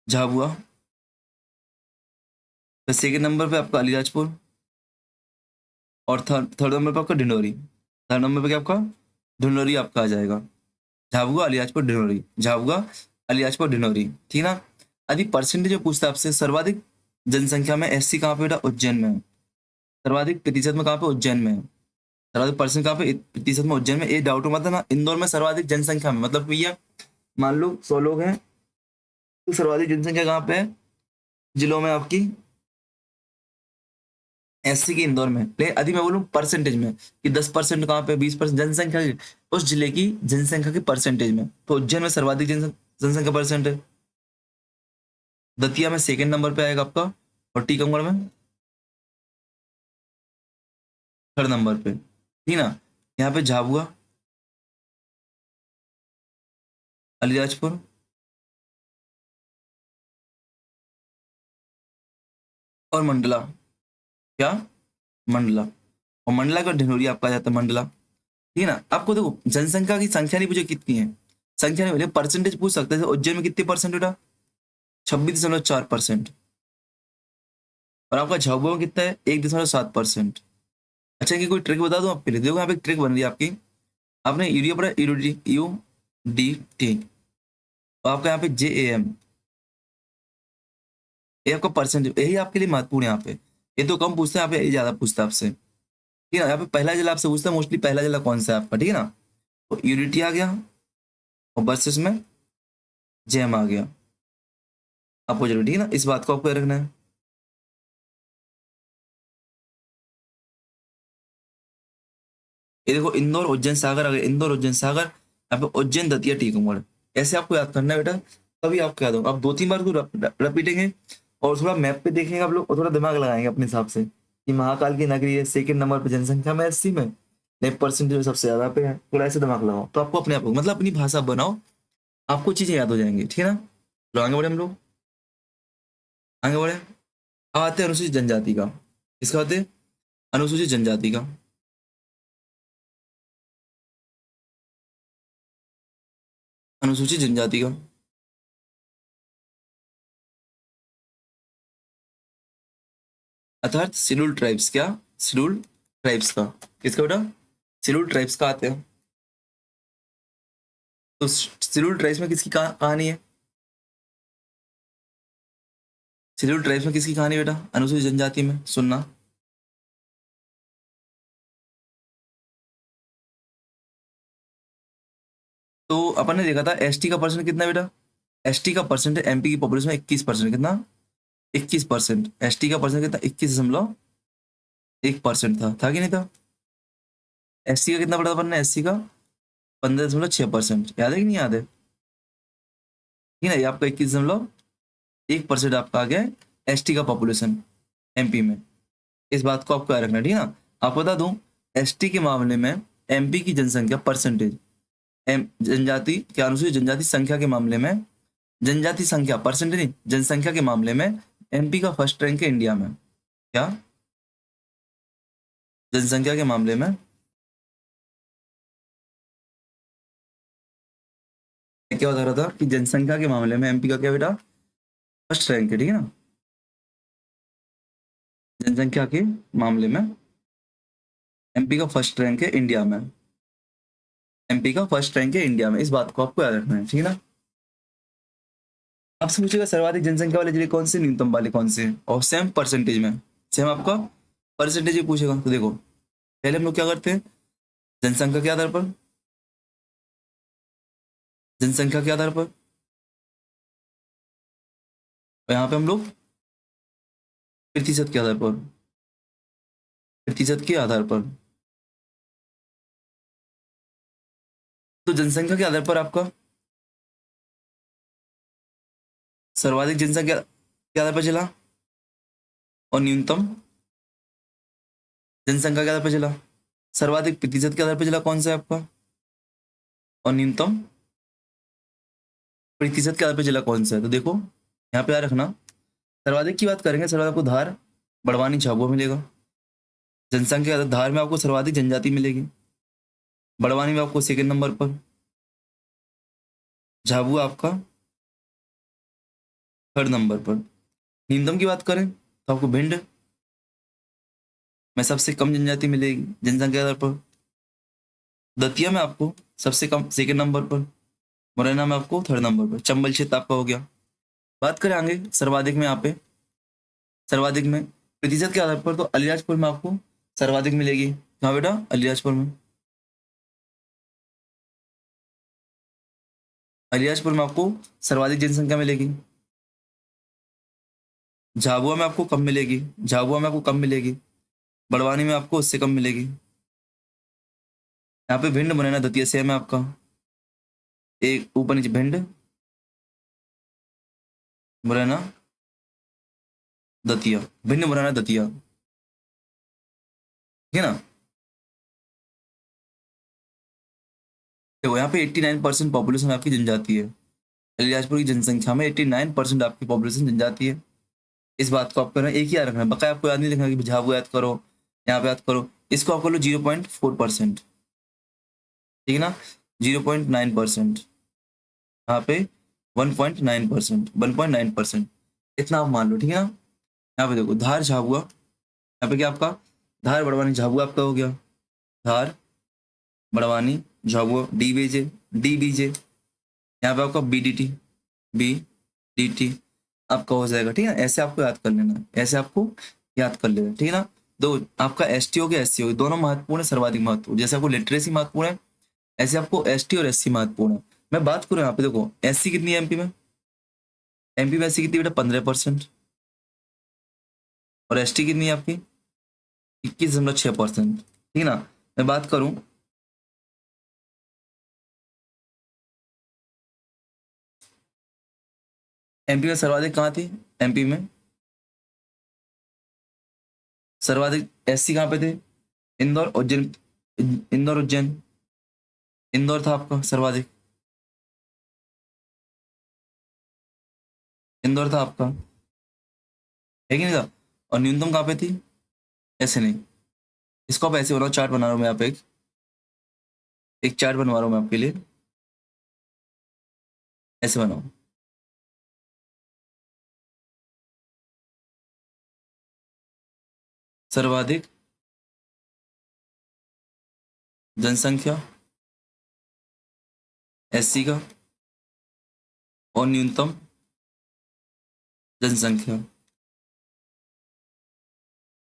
झाबुआ। फिर सेकेंड नंबर पे आपका अलीराजपुर, और थर्ड थर्ड नंबर पे आपका ढिंडोरी। थर्ड नंबर पे क्या आपका? ढिंडोरी आपका आ जाएगा। झाबुआ, अलीराजपुर, ढिंडोरी, झाबुआ, अलीराजपुर, ढिंडोरी, ठीक है ना। यदि परसेंटेज जो पूछता है आपसे, सर्वाधिक जनसंख्या में एससी कहाँ पे बेटा? उज्जैन में है। सर्वाधिक प्रतिशत में कहाँ पे? उज्जैन में है। सर्वाधिक परसेंट कहाँ पे? प्रतिशत में उज्जैन में। ये डाउट मत है ना, इंदौर में सर्वाधिक जनसंख्या में, मतलब भैया मान लो 100 लोग हैं, तो सर्वाधिक जनसंख्या कहाँ पे है जिलों में आपकी? एससी की इंदौर में। लेकिन यदि मैं बोलूँ परसेंटेज में कि 10% कहाँ पे, 20% जनसंख्या की, उस जिले की जनसंख्या की परसेंटेज में, तो उज्जैन में सर्वाधिक जनसंख्या परसेंट है। दतिया में सेकंड नंबर पे आएगा आपका, और टीकमगढ़ में थर्ड नंबर पे, ठीक ना। यहाँ पे झाबुआ, अलीराजपुर, और मंडला। क्या? मंडला। और मंडला का ढिंडोरी आपका आ जाता है, मंडला, ठीक है ना। आपको देखो, जनसंख्या की संख्या नहीं पूछे कितनी है, संख्या नहीं बोले, परसेंटेज पूछ सकते हैं। उज्जैन में कितने परसेंट बेटा? 26.4%। और आपका झाबुआ में कितना है? 1.7%। अच्छा, कि कोई ट्रिक बता दूं आपके लिए? देखो यहाँ पे एक ट्रिक बन रही है आपकी। आपने यूरिया पढ़ा, UDT, तो आपका यहाँ पे JAM, ये आपका परसेंटेज, यही आपके लिए महत्वपूर्ण है यहाँ पे। ये तो कम पूछता है, यहाँ पे यही ज्यादा पूछता है आपसे, ठीक है ना। यहाँ पे पहला जिला आपसे पूछता है मोस्टली, पहला जिला कौन सा है आपका, ठीक है ना। तो यूनिटी आ गया, और बस इसमें JAM आ गया आपको, जरूर, ठीक है ना। इस बात को आपको याद रखना है। ये देखो, इंदौर, उज्जैन, सागर आ गया, इंदौर, उज्जैन, सागर। यहाँ पे उज्जैन, दतिया, टीकमगढ़। ऐसे आपको याद करना है बेटा, तभी आपको याद होगा। आप 2-3 बार को रिपीटेंगे, और थोड़ा मैप पे देखेंगे आप लोग, और थोड़ा दिमाग लगाएंगे अपने हिसाब से कि महाकाल की नगरी है, सेकंड नंबर पे जनसंख्या में एससी में, नहीं परसेंटेज में सबसे ज्यादा पे है। थोड़ा ऐसे दिमाग लगाओ, तो आपको अपने आप मतलब अपनी भाषा बनाओ, आपको चीजें याद हो जाएंगी, ठीक है ना। तो आगे बढ़े हम लोग, आगे बढ़े। अब आते हैं अनुसूचित जनजाति का। किसका आते हैं? अनुसूचित जनजाति का। अनुसूचित जनजाति का अर्थात शेड्यूल्ड ट्राइब्स, क्या? शेड्यूल्ड ट्राइब्स का। किसका बेटा? शेड्यूल्ड ट्राइब्स का आते हैं। तो शेड्यूल्ड ट्राइब्स में किसकी कहानी है? शेड्यूल्ड ट्राइब्स में किसकी कहानी बेटा? अनुसूचित जनजाति में, सुनना। तो अपन ने देखा था एसटी का परसेंट कितना बेटा? एसटी का परसेंट एमपी की पॉपुलेशन में 21%, कितना? 21%। एसटी का परसेंट कितना? 21.1% था कि नहीं था? एससी का कितना पड़ा था अपन ने? एससी का 15.6%, याद है कि नहीं याद है? ठीक है ना, ये आपका 21.1% आपका आ गया एसटी का पॉपुलेशन एमपी में। इस बात को आपको याद रखना है, ठीक है ना। आपको बता दूं, एसटी के मामले में एमपी की जनसंख्या परसेंटेज, एम जनजाति के अनुसूचित जनजाति संख्या के मामले में, जनजाति संख्या परसेंटेज नहीं, जनसंख्या के मामले में एमपी का फर्स्ट रैंक है इंडिया में। क्या? जनसंख्या के मामले में मैं क्या बता रहा था कि जनसंख्या के मामले में एमपी का क्या बेटा? फर्स्ट रैंक है, ठीक है ना। जनसंख्या के मामले में एमपी का फर्स्ट रैंक है इंडिया में। एमपी का फर्स्ट रैंक है इंडिया में, इस बात को आपको याद रखना है, ठीक है ना। आपसे पूछेगा सर्वाधिक जनसंख्या वाले जिले कौन से, न्यूनतम वाले कौन से, और सेम परसेंटेज में। सेम आपका परसेंटेज ही पूछेगा। तो देखो, पहले हम लोग क्या करते हैं, जनसंख्या के आधार पर, जनसंख्या के आधार पर, और यहाँ पे हम लोग प्रतिशत के आधार पर, प्रतिशत के आधार पर। तो जनसंख्या के आधार पर आपका सर्वाधिक जनसंख्या के आधार पर चला, और न्यूनतम जनसंख्या के आधार पर चला। सर्वाधिक प्रतिशत के आधार पर चला कौन सा है आपका, और न्यूनतम प्रतिशत के आधार पर चला कौन सा है। तो देखो यहाँ पे याद रखना, सर्वाधिक की बात करेंगे, सर्वाधिक आपको धार, बड़वानी, झाबुआ मिलेगा। जनसंख्या के आधार धार में आपको सर्वाधिक जनजाति मिलेगी, बड़वानी में आपको सेकंड नंबर पर, झाबुआ आपका थर्ड नंबर पर। न्यूनतम की बात करें तो आपको भिंड में सबसे कम जनजाति मिलेगी जनसंख्या के आधार पर, दतिया में आपको सबसे कम सेकंड नंबर पर, मुरैना में आपको थर्ड नंबर पर, चंबल क्षेत्र आपका हो गया। बात करें आगे सर्वाधिक में, यहाँ पे सर्वाधिक में प्रतिशत के आधार पर, तो अलीराजपुर में आपको सर्वाधिक मिलेगी। कहाँ बेटा? अलीराजपुर में। अलीराजपुर में आपको सर्वाधिक जनसंख्या मिलेगी। झाबुआ में आपको कम मिलेगी, झाबुआ में आपको कम मिलेगी, बड़वानी में आपको उससे कम मिलेगी। यहाँ पे भिंड, मुरैना, दतिया सेम है आपका, एक ऊपर नीचे भिंड, मुरैना, दतिया, भिंड, मुरैना, दतिया, ठीक है ना। देखो यहाँ पे 89% पॉपुलेशन आपकी जनजाति है। अलीराजपुर की जनसंख्या में 89% आपकी पॉपुलेशन जनजाति है। इस बात को आपको ना एक ही याद रखना है, बकाया आपको याद नहीं लिखना कि झाबुआ याद करो, यहाँ पे याद करो। इसको आप कर लो 0.4%, ठीक है ना। 0.9%, यहाँ पे 1.9%, 1.9%, इतना आप मान लो, ठीक है ना। यहाँ पे देखो धार, झाबुआ, यहाँ पे क्या आपका धार, बड़वानी, झाबुआ आपका हो गया। धार, बड़वानी, झाबुआ, डी बीजे, यहाँ पे आपका बी डी टी आपका हो जाएगा, ठीक है। ऐसे आपको याद कर लेना है, ऐसे आपको याद कर लेना, ठीक है ना। दो आपका एसटी हो गया, एससी हो गया, दोनों महत्वपूर्ण है, सर्वाधिक महत्वपूर्ण। जैसे आपको लिटरेसी महत्वपूर्ण है, ऐसे आपको एसटी और एससी महत्वपूर्ण है। मैं बात करूँ यहाँ पे, देखो एससी कितनी है एमपी में? एमपी में एससी कितनी बेटा? 15%। और एसटी कितनी है आपकी? 21.6%, ठीक है ना। मैं बात करूँ, एमपी में सर्वाधिक कहाँ थी? एमपी में सर्वाधिक एससी कहाँ पे थे? इंदौर, उज्जैन, इंदौर, उज्जैन, इंदौर था आपका सर्वाधिक। इंदौर था आपका, है कि नहीं था? और न्यूनतम कहाँ पे थी? ऐसे नहीं, इसको आप ऐसे बनाओ, चार्ट बना रहा हूँ मैं यहाँ पे, एक चार्ट बनवा रहा हूँ मैं आपके लिए, ऐसे बनाओ। सर्वाधिक जनसंख्या एससी का, और न्यूनतम जनसंख्या,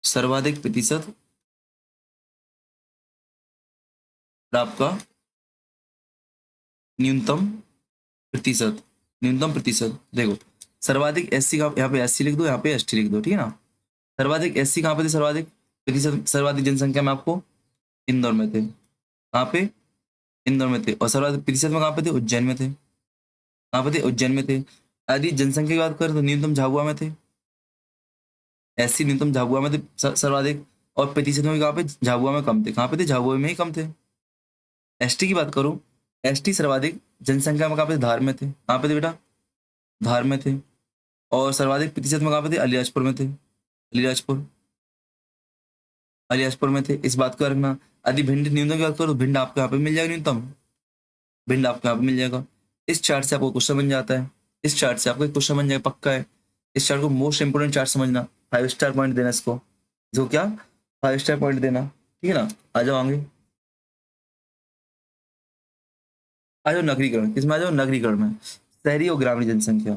सर्वाधिक प्रतिशत, और आपका न्यूनतम प्रतिशत। न्यूनतम प्रतिशत देखो, सर्वाधिक एससी का, यहाँ पे एससी लिख दो, यहाँ पे एसटी लिख दो, ठीक है ना? सर्वाधिक एससी कहाँ पे थे? सर्वाधिक प्रतिशत, सर्वाधिक जनसंख्या में आपको इंदौर में थे। कहाँ पे? इंदौर में थे। और सर्वाधिक प्रतिशत में कहाँ पे थे? उज्जैन में थे। कहाँ पे थे? उज्जैन में थे। यदि जनसंख्या की बात करें तो न्यूनतम झाबुआ में थे। एससी न्यूनतम झाबुआ में थे सर्वाधिक। और प्रतिशत में भी कहाँ पे? झाबुआ में कम थे। कहाँ पे थे? झाबुआ में ही कम थे। एसटी की बात करूँ, एसटी सर्वाधिक जनसंख्या में कहाँ पे थे? धार में थे। कहाँ पे थे बेटा? धार में थे। और सर्वाधिक प्रतिशत में कहाँ पे थे? अलीराजपुर में थे। अलीराजपुर, अलीराजपुर में थे, इस बात को रखना। यदि भिंड न्यूनतम की बात करो तो भिंड आपको यहाँ पे मिल जाएगा न्यूनतम, भिंड आपको यहाँ पे मिल जाएगा। इस चार्ट से आपको क्वेश्चन बन जाता है, इस चार्ट से आपको एक क्वेश्चन बन जाएगा, पक्का है। इस चार्ट को मोस्ट इंपोर्टेंट चार्ट समझना, 5 स्टार पॉइंट देना इसको, जो क्या 5 स्टार पॉइंट देना, ठीक है ना? आ जाओ आगे, आ जाओ नगरीकरण, किसमें आ जाओ? नगरीकरण में, शहरी और ग्रामीण जनसंख्या।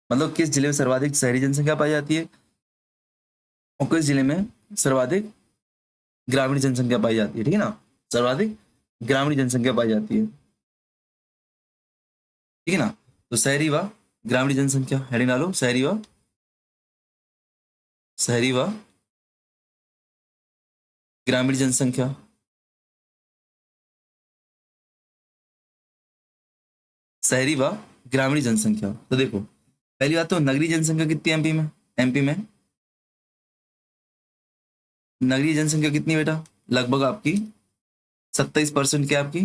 मतलब किस जिले में सर्वाधिक शहरी जनसंख्या पाई जाती है, और किस जिले में सर्वाधिक ग्रामीण जनसंख्या पाई जाती है, ठीक है ना? सर्वाधिक ग्रामीण जनसंख्या पाई जाती है, ठीक है ना? तो शहरी व ग्रामीण जनसंख्या हेडिंग डालो, शहरी व ग्रामीण जनसंख्या। शहरी व ग्रामीण जनसंख्या, तो देखो पहली बात तो नगरीय जनसंख्या कितनी है एमपी में? एमपी में नगरीय जनसंख्या कितनी है बेटा? लगभग आपकी 27% क्या है आपकी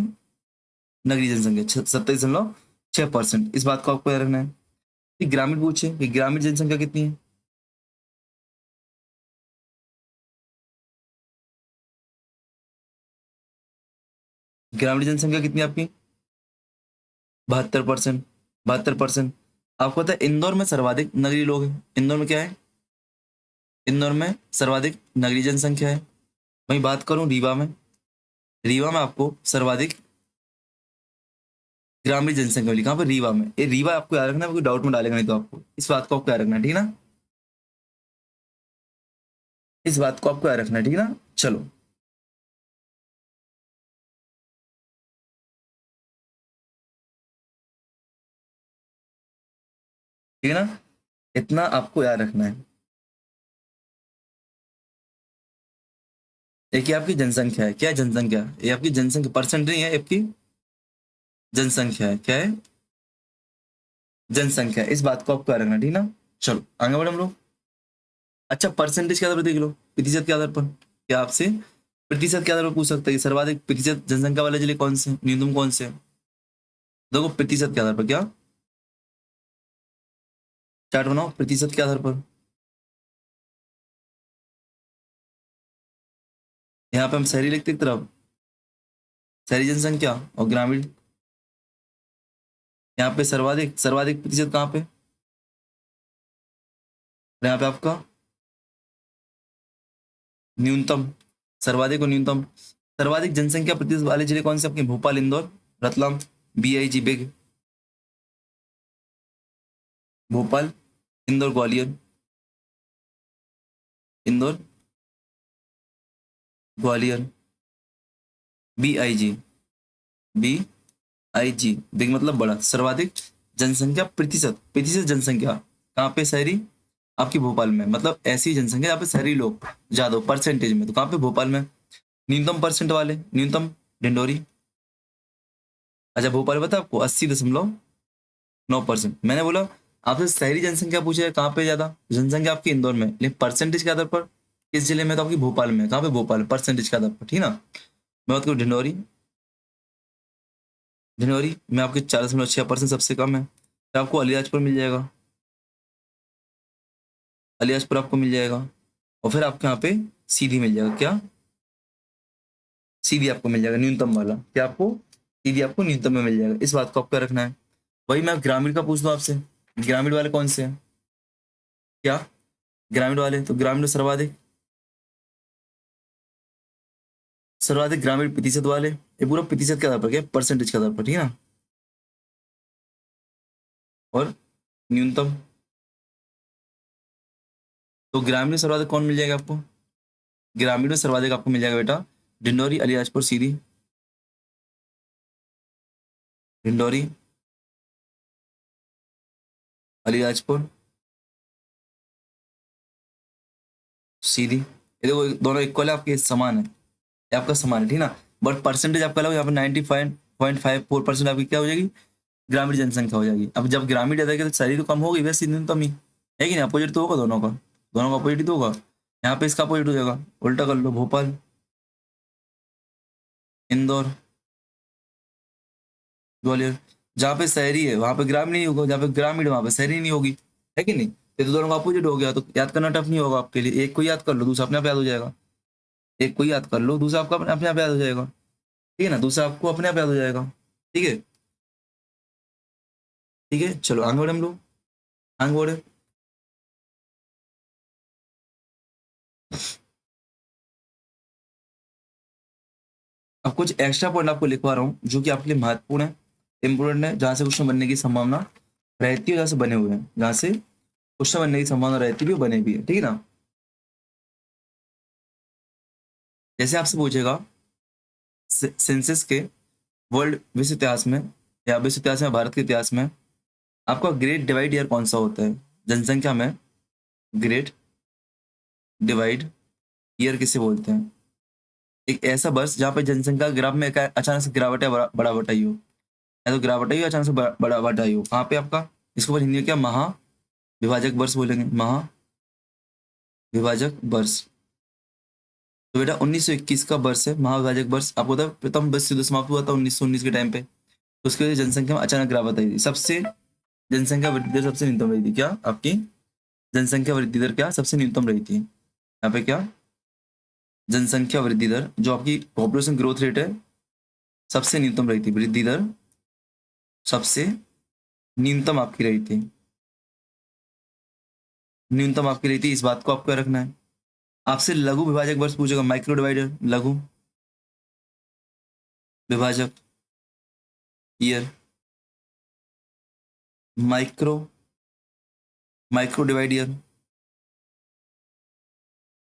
नगरीय जनसंख्या? 27.6%। इस बात को आपको याद रखना है। कि ग्रामीण पूछे कि ग्रामीण जनसंख्या कितनी है? ग्रामीण जनसंख्या कितनी है आपकी? 72%। 72%। आपको पता है इंदौर में सर्वाधिक नगरीय लोग हैं। इंदौर में क्या है? इंदौर में सर्वाधिक नगरीय जनसंख्या है। वहीं बात करूं रीवा में, रीवा में आपको सर्वाधिक ग्रामीण जनसंख्या मिली। कहाँ पर? रीवा में। ये रीवा आपको याद रखना है, कोई डाउट में डालेगा नहीं तो आपको इस बात को आपको याद रखना है, ठीक है ना? इस बात को आपको याद रखना है, ठीक है ना? चलो, ठीक है ना? इतना आपको याद रखना है। एक ये आपकी जनसंख्या है, क्या है? जनसंख्या, ये आपकी जनसंख्या परसेंट नहीं है, ये आपकी जनसंख्या है। क्या है? जनसंख्या। इस बात को आपको याद रखना है, ठीक है ना? चलो आगे बढ़े हम लोग। अच्छा, परसेंटेज के आधार पर देख लो, प्रतिशत के आधार पर। क्या आपसे प्रतिशत के आधार पर पूछ सकता है कि सर्वाधिक प्रतिशत जनसंख्या वाले जिले कौन से हैं, न्यूनतम कौन से हैं? देखो प्रतिशत के आधार पर, क्या चार्ट बनाओ प्रतिशत के आधार पर। यहाँ पे हम शहरी लिखते एक तरफ, शहरी जनसंख्या, और ग्रामीण। यहाँ पे सर्वाधिक, सर्वाधिक प्रतिशत कहाँ पे? और यहाँ पे आपका न्यूनतम, सर्वाधिक और न्यूनतम। सर्वाधिक जनसंख्या प्रतिशत वाले जिले कौन से आपके? भोपाल, इंदौर, रतलाम, बीआईजी बिग, भोपाल, इंदौर, ग्वालियर, इंदौर, ग्वालियर, बीआईजी, बीआईजी बिग मतलब बड़ा। सर्वाधिक जनसंख्या प्रतिशत, प्रतिशत जनसंख्या कहाँ पे? शहरी आपकी भोपाल में, मतलब ऐसी जनसंख्या यहाँ पे शहरी लोग ज्यादा परसेंटेज में, तो कहाँ पे? भोपाल में। न्यूनतम परसेंट वाले, न्यूनतम डिंडोरी। अच्छा भोपाल बता आपको 80.9%। मैंने बोला आपसे शहरी जनसंख्या पूछे है, कहाँ पे ज्यादा जनसंख्या आपकी? इंदौर में। लेकिन परसेंटेज के आधार पर किस जिले में? तो आपकी भोपाल में। कहाँ पे? भोपाल, परसेंटेज के आधार पर, ठीक है ना? मैं बात करूँ ढिंडोरी, जनवरी में आपके 4.6% सबसे कम है, फिर आपको अलीराजपुर मिल जाएगा, अलीराजपुर आपको मिल जाएगा, और फिर आपके यहाँ पे सीधी मिल जाएगा, क्या सीधी आपको मिल जाएगा न्यूनतम वाला, क्या आपको सीधी आपको न्यूनतम में मिल जाएगा, इस बात को आपको रखना है। वही मैं ग्रामीण का पूछ दूं आपसे, ग्रामीण वाले कौन से हैं, क्या ग्रामीण वाले, तो ग्रामीण में सर्वाधिक, सर्वाधिक ग्रामीण प्रतिशत वाले, ये पूरा प्रतिशत के आधार पर, क्या परसेंटेज के आधार पर, ठीक है ना, और न्यूनतम, तो ग्रामीण में सर्वाधिक कौन मिल जाएगा आपको, ग्रामीण में सर्वाधिक आपको मिल जाएगा बेटा डिंडोरी, अलीराजपुर, सीधी, डिंडोरी, अलीराजपुर, सीधी, ये देखो दोनों इक्वल है आपके, समान है, ये आपका समान है, ठीक है ना, बट परसेंटेज आपका लगभग यहाँ पर 95.54% आपकी क्या हो जाएगी, ग्रामीण जनसंख्या हो जाएगी। अब जब ग्रामीण ज्यादा है तो शहरी तो कम होगी, वैसे न्यूनतम ही है कि नहीं, अपोजिट तो होगा दोनों का, दोनों का अपोजिट तो होगा, यहाँ पे इसका अपोजिट हो जाएगा, उल्टा कर लो, भोपाल, इंदौर, ग्वालियर, जहाँ पे शहरी है वहां पे ग्रामीण नहीं होगा, जहाँ पे ग्रामीण है वहां पे शहरी नहीं होगी, है कि नहीं, ये तो दोनों का अपोजिट हो गया, तो याद करना टफ नहीं होगा आपके लिए, एक को याद कर लो दूसरा अपने आप याद हो जाएगा, एक को याद कर लो दूसरा आपका अपने अपने आप याद हो जाएगा, ठीक है ना, दूसरा आपको अपने आप याद हो जाएगा, ठीक है, ठीक है, चलो आगे बढ़े हम लोग, आगे बढ़े। अब कुछ एक्स्ट्रा पॉइंट आपको लिखवा रहा हूँ जो कि आपके लिए महत्वपूर्ण है, इंपोर्टेंट है, जहाँ से क्वेश्चन बनने की संभावना रहती है, जहाँ से बने हुए हैं, जहाँ से क्वेश्चन बनने की संभावना रहती भी है, बने भी है, ठीक है ना। जैसे आपसे पूछेगा सेंसस के वर्ल्ड विश्व इतिहास में, या विश्व इतिहास में, भारत के इतिहास में आपका ग्रेट डिवाइड ईयर कौन सा होता है, जनसंख्या में ग्रेट डिवाइड ईयर किसे बोलते हैं, एक ऐसा वर्ष जहाँ पे जनसंख्या ग्राफ में अचानक से गिरावट या बढ़ावट आई हो, या तो गिरावट आई हो, अचानक से बढ़ावट आई हो, वहाँ पे आपका इसको हिंदी में क्या महा विभाजक वर्ष बोलेंगे, महा विभाजक वर्ष, तो बेटा 1921 का वर्ष है महाविभाजक वर्ष, आपको पता है प्रथम विश्व युद्ध समाप्त हुआ था 1919 के टाइम पे, तो उसकी वजह से जनसंख्या में अचानक गिरावट आई थी, सबसे जनसंख्या वृद्धि दर सबसे न्यूनतम रही थी, क्या आपकी जनसंख्या वृद्धि दर क्या सबसे न्यूनतम रही थी, यहाँ पे क्या जनसंख्या वृद्धि दर जो आपकी पॉपुलेशन ग्रोथ रेट है सबसे न्यूनतम रही थी, वृद्धि दर सबसे न्यूनतम आपकी रही थी, न्यूनतम आपकी रही थी, इस बात को आपको रखना है। आपसे लघु विभाजक वर्ष पूछेगा, माइक्रो डिवाइडर, लघु विभाजक year, micro micro divide year,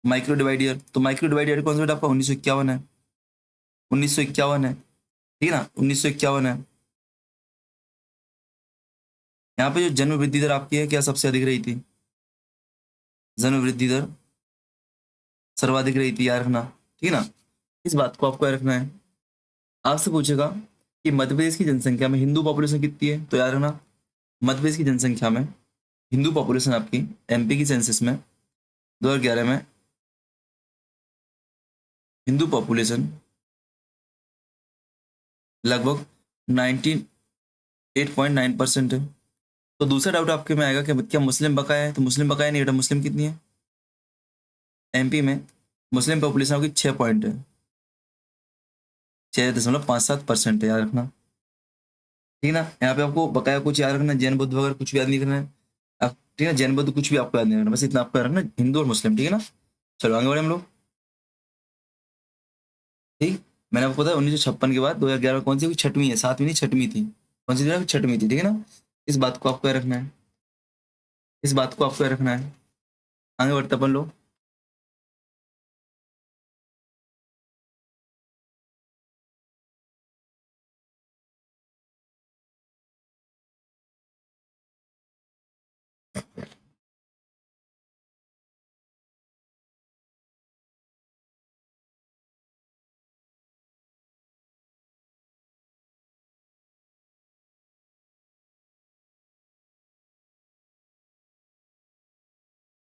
micro divide year, तो माइक्रो डिवाइड ईयर कौन सा बेटा आपका 1951 है, 1951 है, ठीक है ना, 1951 है। यहाँ पे जो जन्म वृद्धि दर आपकी है क्या सबसे अधिक रही थी, जन्म वृद्धि दर सर्वाधिक रही थी, याद रखना, ठीक है ना, इस बात को आपको याद रखना है। आपसे पूछेगा कि मध्य प्रदेश की जनसंख्या में हिंदू पॉपुलेशन कितनी है, तो याद रखना मध्य प्रदेश की जनसंख्या में हिंदू पॉपुलेशन आपकी एमपी की सेंसस में 2011 में हिंदू पॉपुलेशन लगभग 98.9% है। तो दूसरा डाउट आपके में आएगा कि क्या मुस्लिम बकाया है, तो मुस्लिम बकाया नहीं बेटा, मुस्लिम कितनी है, एमपी में मुस्लिम पॉपुलेशन आपकी 6 पॉइंट है, 6.57% है, याद रखना, ठीक है ना, यहाँ पे आपको बकाया कुछ याद रखना, जैन बुद्ध वगैरह कुछ भी याद नहीं करना है, ठीक है, जैन बुद्ध कुछ भी आपको याद नहीं रखना, बस इतना आपको याद रखना, हिंदू और मुस्लिम, ठीक है ना। चलो आगे बढ़े हम लोग, ठीक, मैंने आपको बताया 1956 के बाद 2011 कौन सी छठवीं है, सातवीं नहीं छठवीं थी, कौन सी थी छठवीं थी, ठीक है ना, इस बात को आपको याद रखना है, इस बात को आपको याद रखना है। आगे बढ़ते अपन लोग।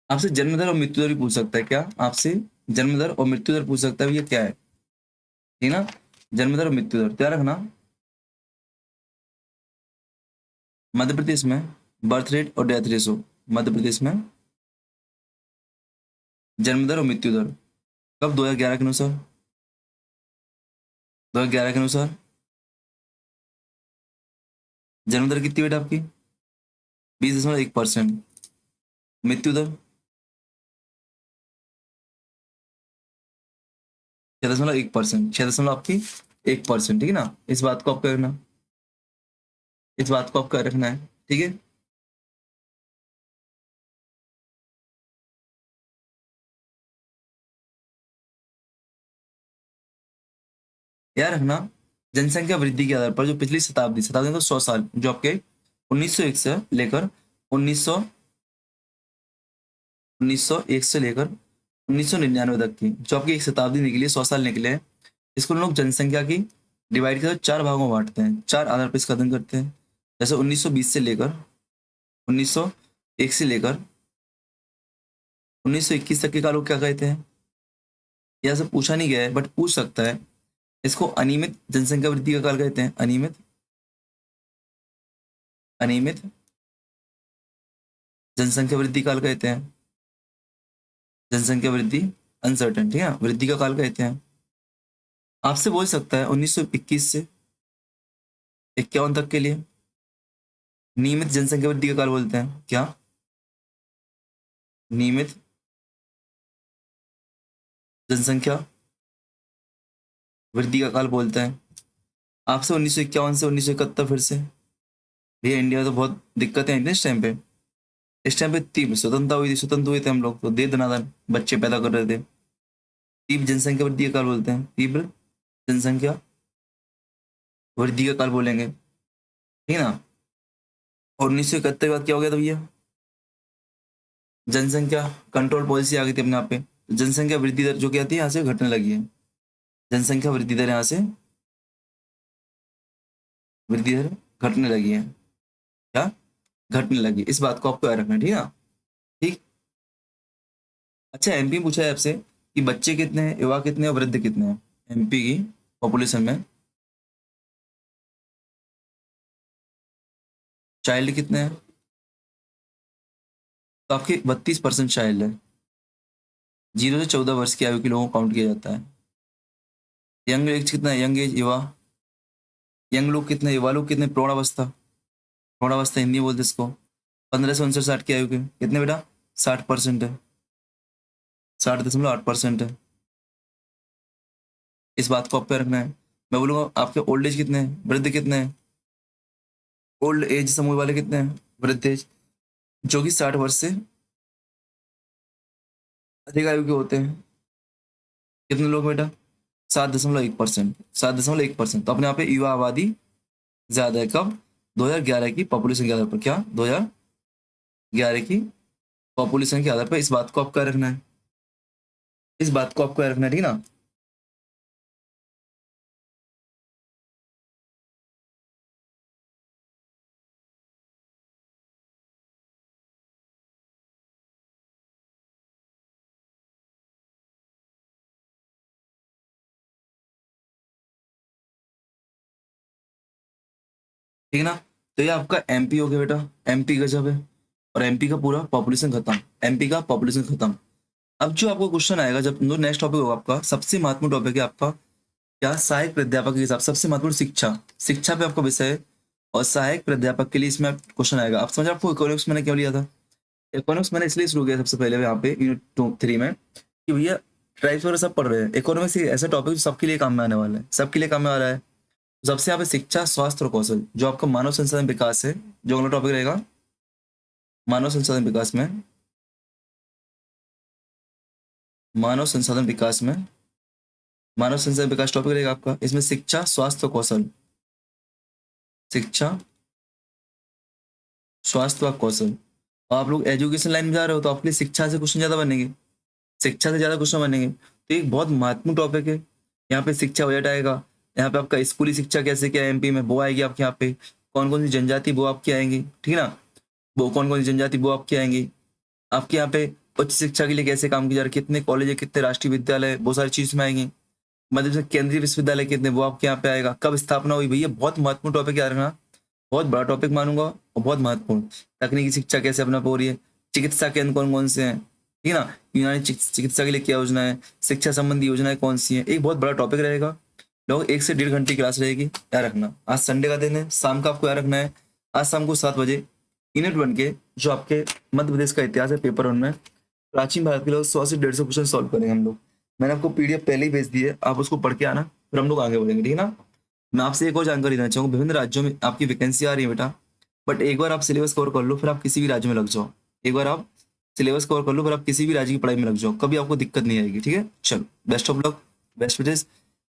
आपसे जन्म दर और मृत्यु दर भी पूछ सकता है, क्या आपसे जन्म दर और मृत्यु दर पूछ सकता है, ये क्या है, ठीक है ना, जन्म दर और मृत्यु दर क्या रखना, मध्य प्रदेश में बर्थ रेट और डेथ रेशो, मध्य प्रदेश में जन्म दर और मृत्यु दर कब 2011 के अनुसार, 2011 के अनुसार जन्म दर कितनी बेटा आपकी 20.1%, मृत्यु दर 6.1%, 6 आपकी 1%, ठीक है ना। इस बात को आपको रखना, इस बात को आपको रखना है, ठीक है। याद रखना जनसंख्या वृद्धि के आधार पर जो पिछली शताब्दी, शताब्दी तो 100 साल, जो आपके 1901 से लेकर 1900 1901 से लेकर 1999 तक की जो आपकी एक शताब्दी निकली है, 100 साल निकले हैं। इसको लोग जनसंख्या की डिवाइड कर 4 भागों में बांटते हैं, 4 आधार पर इसका अध्ययन करते हैं। जैसे 1920 से लेकर 1901 से लेकर 1921 तक के काल को क्या कहते हैं, यह सब पूछा नहीं गया है बट पूछ सकता है। इसको अनियमित जनसंख्या वृद्धि का काल कहते हैं, अनियमित, अनियमित जनसंख्या वृद्धि काल कहते हैं, जनसंख्या वृद्धि अनसर्टेन, ठीक है, वृद्धि का काल कहते हैं। आपसे बोल सकता है 1921 से 51 तक के लिए नियमित जनसंख्या वृद्धि का काल बोलते हैं, क्या नियमित जनसंख्या वृद्धि का काल बोलते हैं। आपसे 1951 से 1971 फिर से, भैया इंडिया में तो बहुत दिक्कतें आई थी इस टाइम पे, इस टाइम पे तीव्र स्वतंत्रता हुई थी, स्वतंत्र हुए थे हम लोग, तो दे दनादन बच्चे पैदा कर रहे थे। तीव्र जनसंख्या वृद्धि का काल बोलते हैं, तीव्र जनसंख्या वृद्धि का काल बोलेंगे, ठीक है ना। और 1971 के बाद क्या हो गया था भैया, जनसंख्या कंट्रोल पॉलिसी आ गई थी अपने आप पे, तो जनसंख्या वृद्धि दर जो क्या थी यहाँ से घटने लगी है, जनसंख्या वृद्धि दर यहाँ से वृद्धि दर घटने लगी है, क्या घटने लगी, इस बात को आपको याद रखना है, ठीक है ना। ठीक। अच्छा, एमपी पूछा है आपसे कि बच्चे कितने हैं, युवा कितने हैं और वृद्ध कितने हैं एमपी की पॉपुलेशन में, चाइल्ड कितने हैं, तो आपके 32% चाइल्ड है। 0 से 14 वर्ष की आयु के लोगों को काउंट किया जाता है। यंग एज कितना है, यंग एज युवा, यंग लोग कितने, युवा लोग कितने, प्रौढ़ावस्था, प्रौढ़ावस्था हिंदी में बोलते हैं इसको, 15 से 59 साठ की आयु के कितने बेटा, 60% है, 60.8% है। इस बात को आपको रखना है। मैं बोलूंगा आपके ओल्ड एज कितने हैं, वृद्ध कितने हैं, ओल्ड एज समूह वाले कितने हैं, वृद्ध एज जो कि 60 वर्ष से अधिक आयु के होते हैं, कितने लोग बेटा, 7.1%, 7.1%। तो अपने यहाँ पे युवा आबादी ज्यादा है, कब 2011 की पॉपुलेशन के आधार पर, क्या 2011 की पॉपुलेशन के आधार पर, इस बात को आपको रखना है, इस बात को आपको रखना है, ठीक है ना। ठीक है ना। तो ये आपका एमपी हो गया बेटा, एमपी गजब है, और एमपी का पूरा पॉपुलेशन खत्म, एमपी का पॉपुलेशन खत्म। अब जो आपको क्वेश्चन आएगा, जब नेक्स्ट टॉपिक होगा आपका, सबसे महत्वपूर्ण टॉपिक है आपका क्या, सहायक प्राध्यापक के हिसाब, सबसे महत्वपूर्ण शिक्षा, शिक्षा पे आपका विषय है, और सहायक प्राध्यापक के लिए इसमें क्वेश्चन आएगा। आप समझ, आपको इकोनॉमिक्स मैंने क्यों लिया था, इकोनॉमिक्स मैंने इसलिए शुरू किया सबसे पहले यहाँ पे यूनिट 2 3 में, कि भैया ट्राइब्स वगैरह सब पढ़ रहे हैं, इकोनॉमिक्स एक ऐसा टॉपिक जो सबके लिए काम में आने वाला है, सबके लिए काम में आ रहा है। सबसे यहाँ पे शिक्षा, स्वास्थ्य और कौशल, जो आपका मानव संसाधन विकास है, जो अगला टॉपिक रहेगा मानव संसाधन विकास में, मानव संसाधन विकास में, मानव संसाधन विकास टॉपिक रहेगा आपका, इसमें शिक्षा, स्वास्थ्य और कौशल, शिक्षा, स्वास्थ्य और कौशल। और आप लोग एजुकेशन लाइन में जा रहे हो तो आपके लिए शिक्षा से क्वेश्चन ज्यादा बनेंगे, शिक्षा से ज्यादा क्वेश्चन बनेंगे, तो एक बहुत महत्वपूर्ण टॉपिक है। यहाँ पे शिक्षा बजट आएगा, यहाँ पे आपका स्कूली शिक्षा कैसे क्या एमपी में वो आएगी आपके यहाँ पे, कौन कौन सी जनजाति वो आपकी आएंगी, ठीक है ना, वो कौन कौन सी जनजाति वो आपकी आएंगी, आपके यहाँ पे उच्च शिक्षा के लिए कैसे काम किया जा रहा है, कितने कॉलेज है, कितने राष्ट्रीय विद्यालय, बहुत सारी चीज में आएंगी, मतलब से केंद्रीय विश्वविद्यालय कितने वो आपके यहाँ पे आएगा, कब स्थापना हुई, भैया बहुत महत्वपूर्ण टॉपिक याद रखना, बहुत बड़ा टॉपिक मानूंगा, और बहुत महत्वपूर्ण, तकनीकी शिक्षा कैसे अपना हो रही है, चिकित्सा केंद्र कौन कौन से हैं, ठीक है ना, यूनानी चिकित्सा के लिए क्या योजना है, शिक्षा संबंधी योजनाएं कौन सी हैं, एक बहुत बड़ा टॉपिक रहेगा। लोग 1 से 1.5 घंटे की क्लास रहेगी, याद रखना। आज संडे का दिन है, शाम का आपको याद रखना है, आज शाम को 7 बजे यूनिट 1 के जो आपके मध्य प्रदेश का इतिहास है पेपर 1 में, प्राचीन भारत के लोग 100 से 150 क्वेश्चन सॉल्व करेंगे हम लोग। मैंने आपको पीडीएफ पहले ही भेज दी है, आप उसको पढ़ के आना, फिर हम लोग आगे बढ़ेंगे, ठीक है ना। मैं आपसे एक और जानकारी देना चाहूँगा, विभिन्न राज्यों में आपकी वैकेंसी आ रही है बेटा, बट एक बार आप सिलेबस कवर कर लो, फिर आप किसी भी राज्य में लग जाओ। एक बार आप सिलेबस कवर कर लो, फिर आप किसी भी राज्य की पढ़ाई में लग जाओ, कभी आपको दिक्कत नहीं आएगी, ठीक है। चलो, best of luck, best wishes.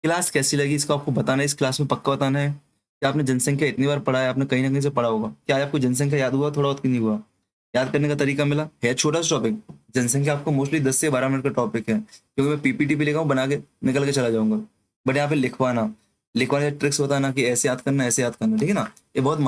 Class कैसी लगी इसको आपको बताना है, इस क्लास में पक्का बताना है कि आपने जनसंख्या इतनी बार पढ़ा है, आपने कहीं ना कहीं से पढ़ा होगा। क्या आज आपको जनसंख्या याद हुआ, थोड़ा बहुत कि नहीं हुआ, याद करने का तरीका मिला है? छोटा सा टॉपिक, जनसंख्या आपको मोस्टली 10 से 12 मिनट का टॉपिक है, क्योंकि मैं पीपीटी भी लिखा हूँ, बना के निकल के चला जाऊंगा। बट यहाँ पे लिखवाना, लिखवाने का ट्रिक्स बताना कि ऐसे याद करना, ऐसे याद करना, ठीक है ना। ये बहुत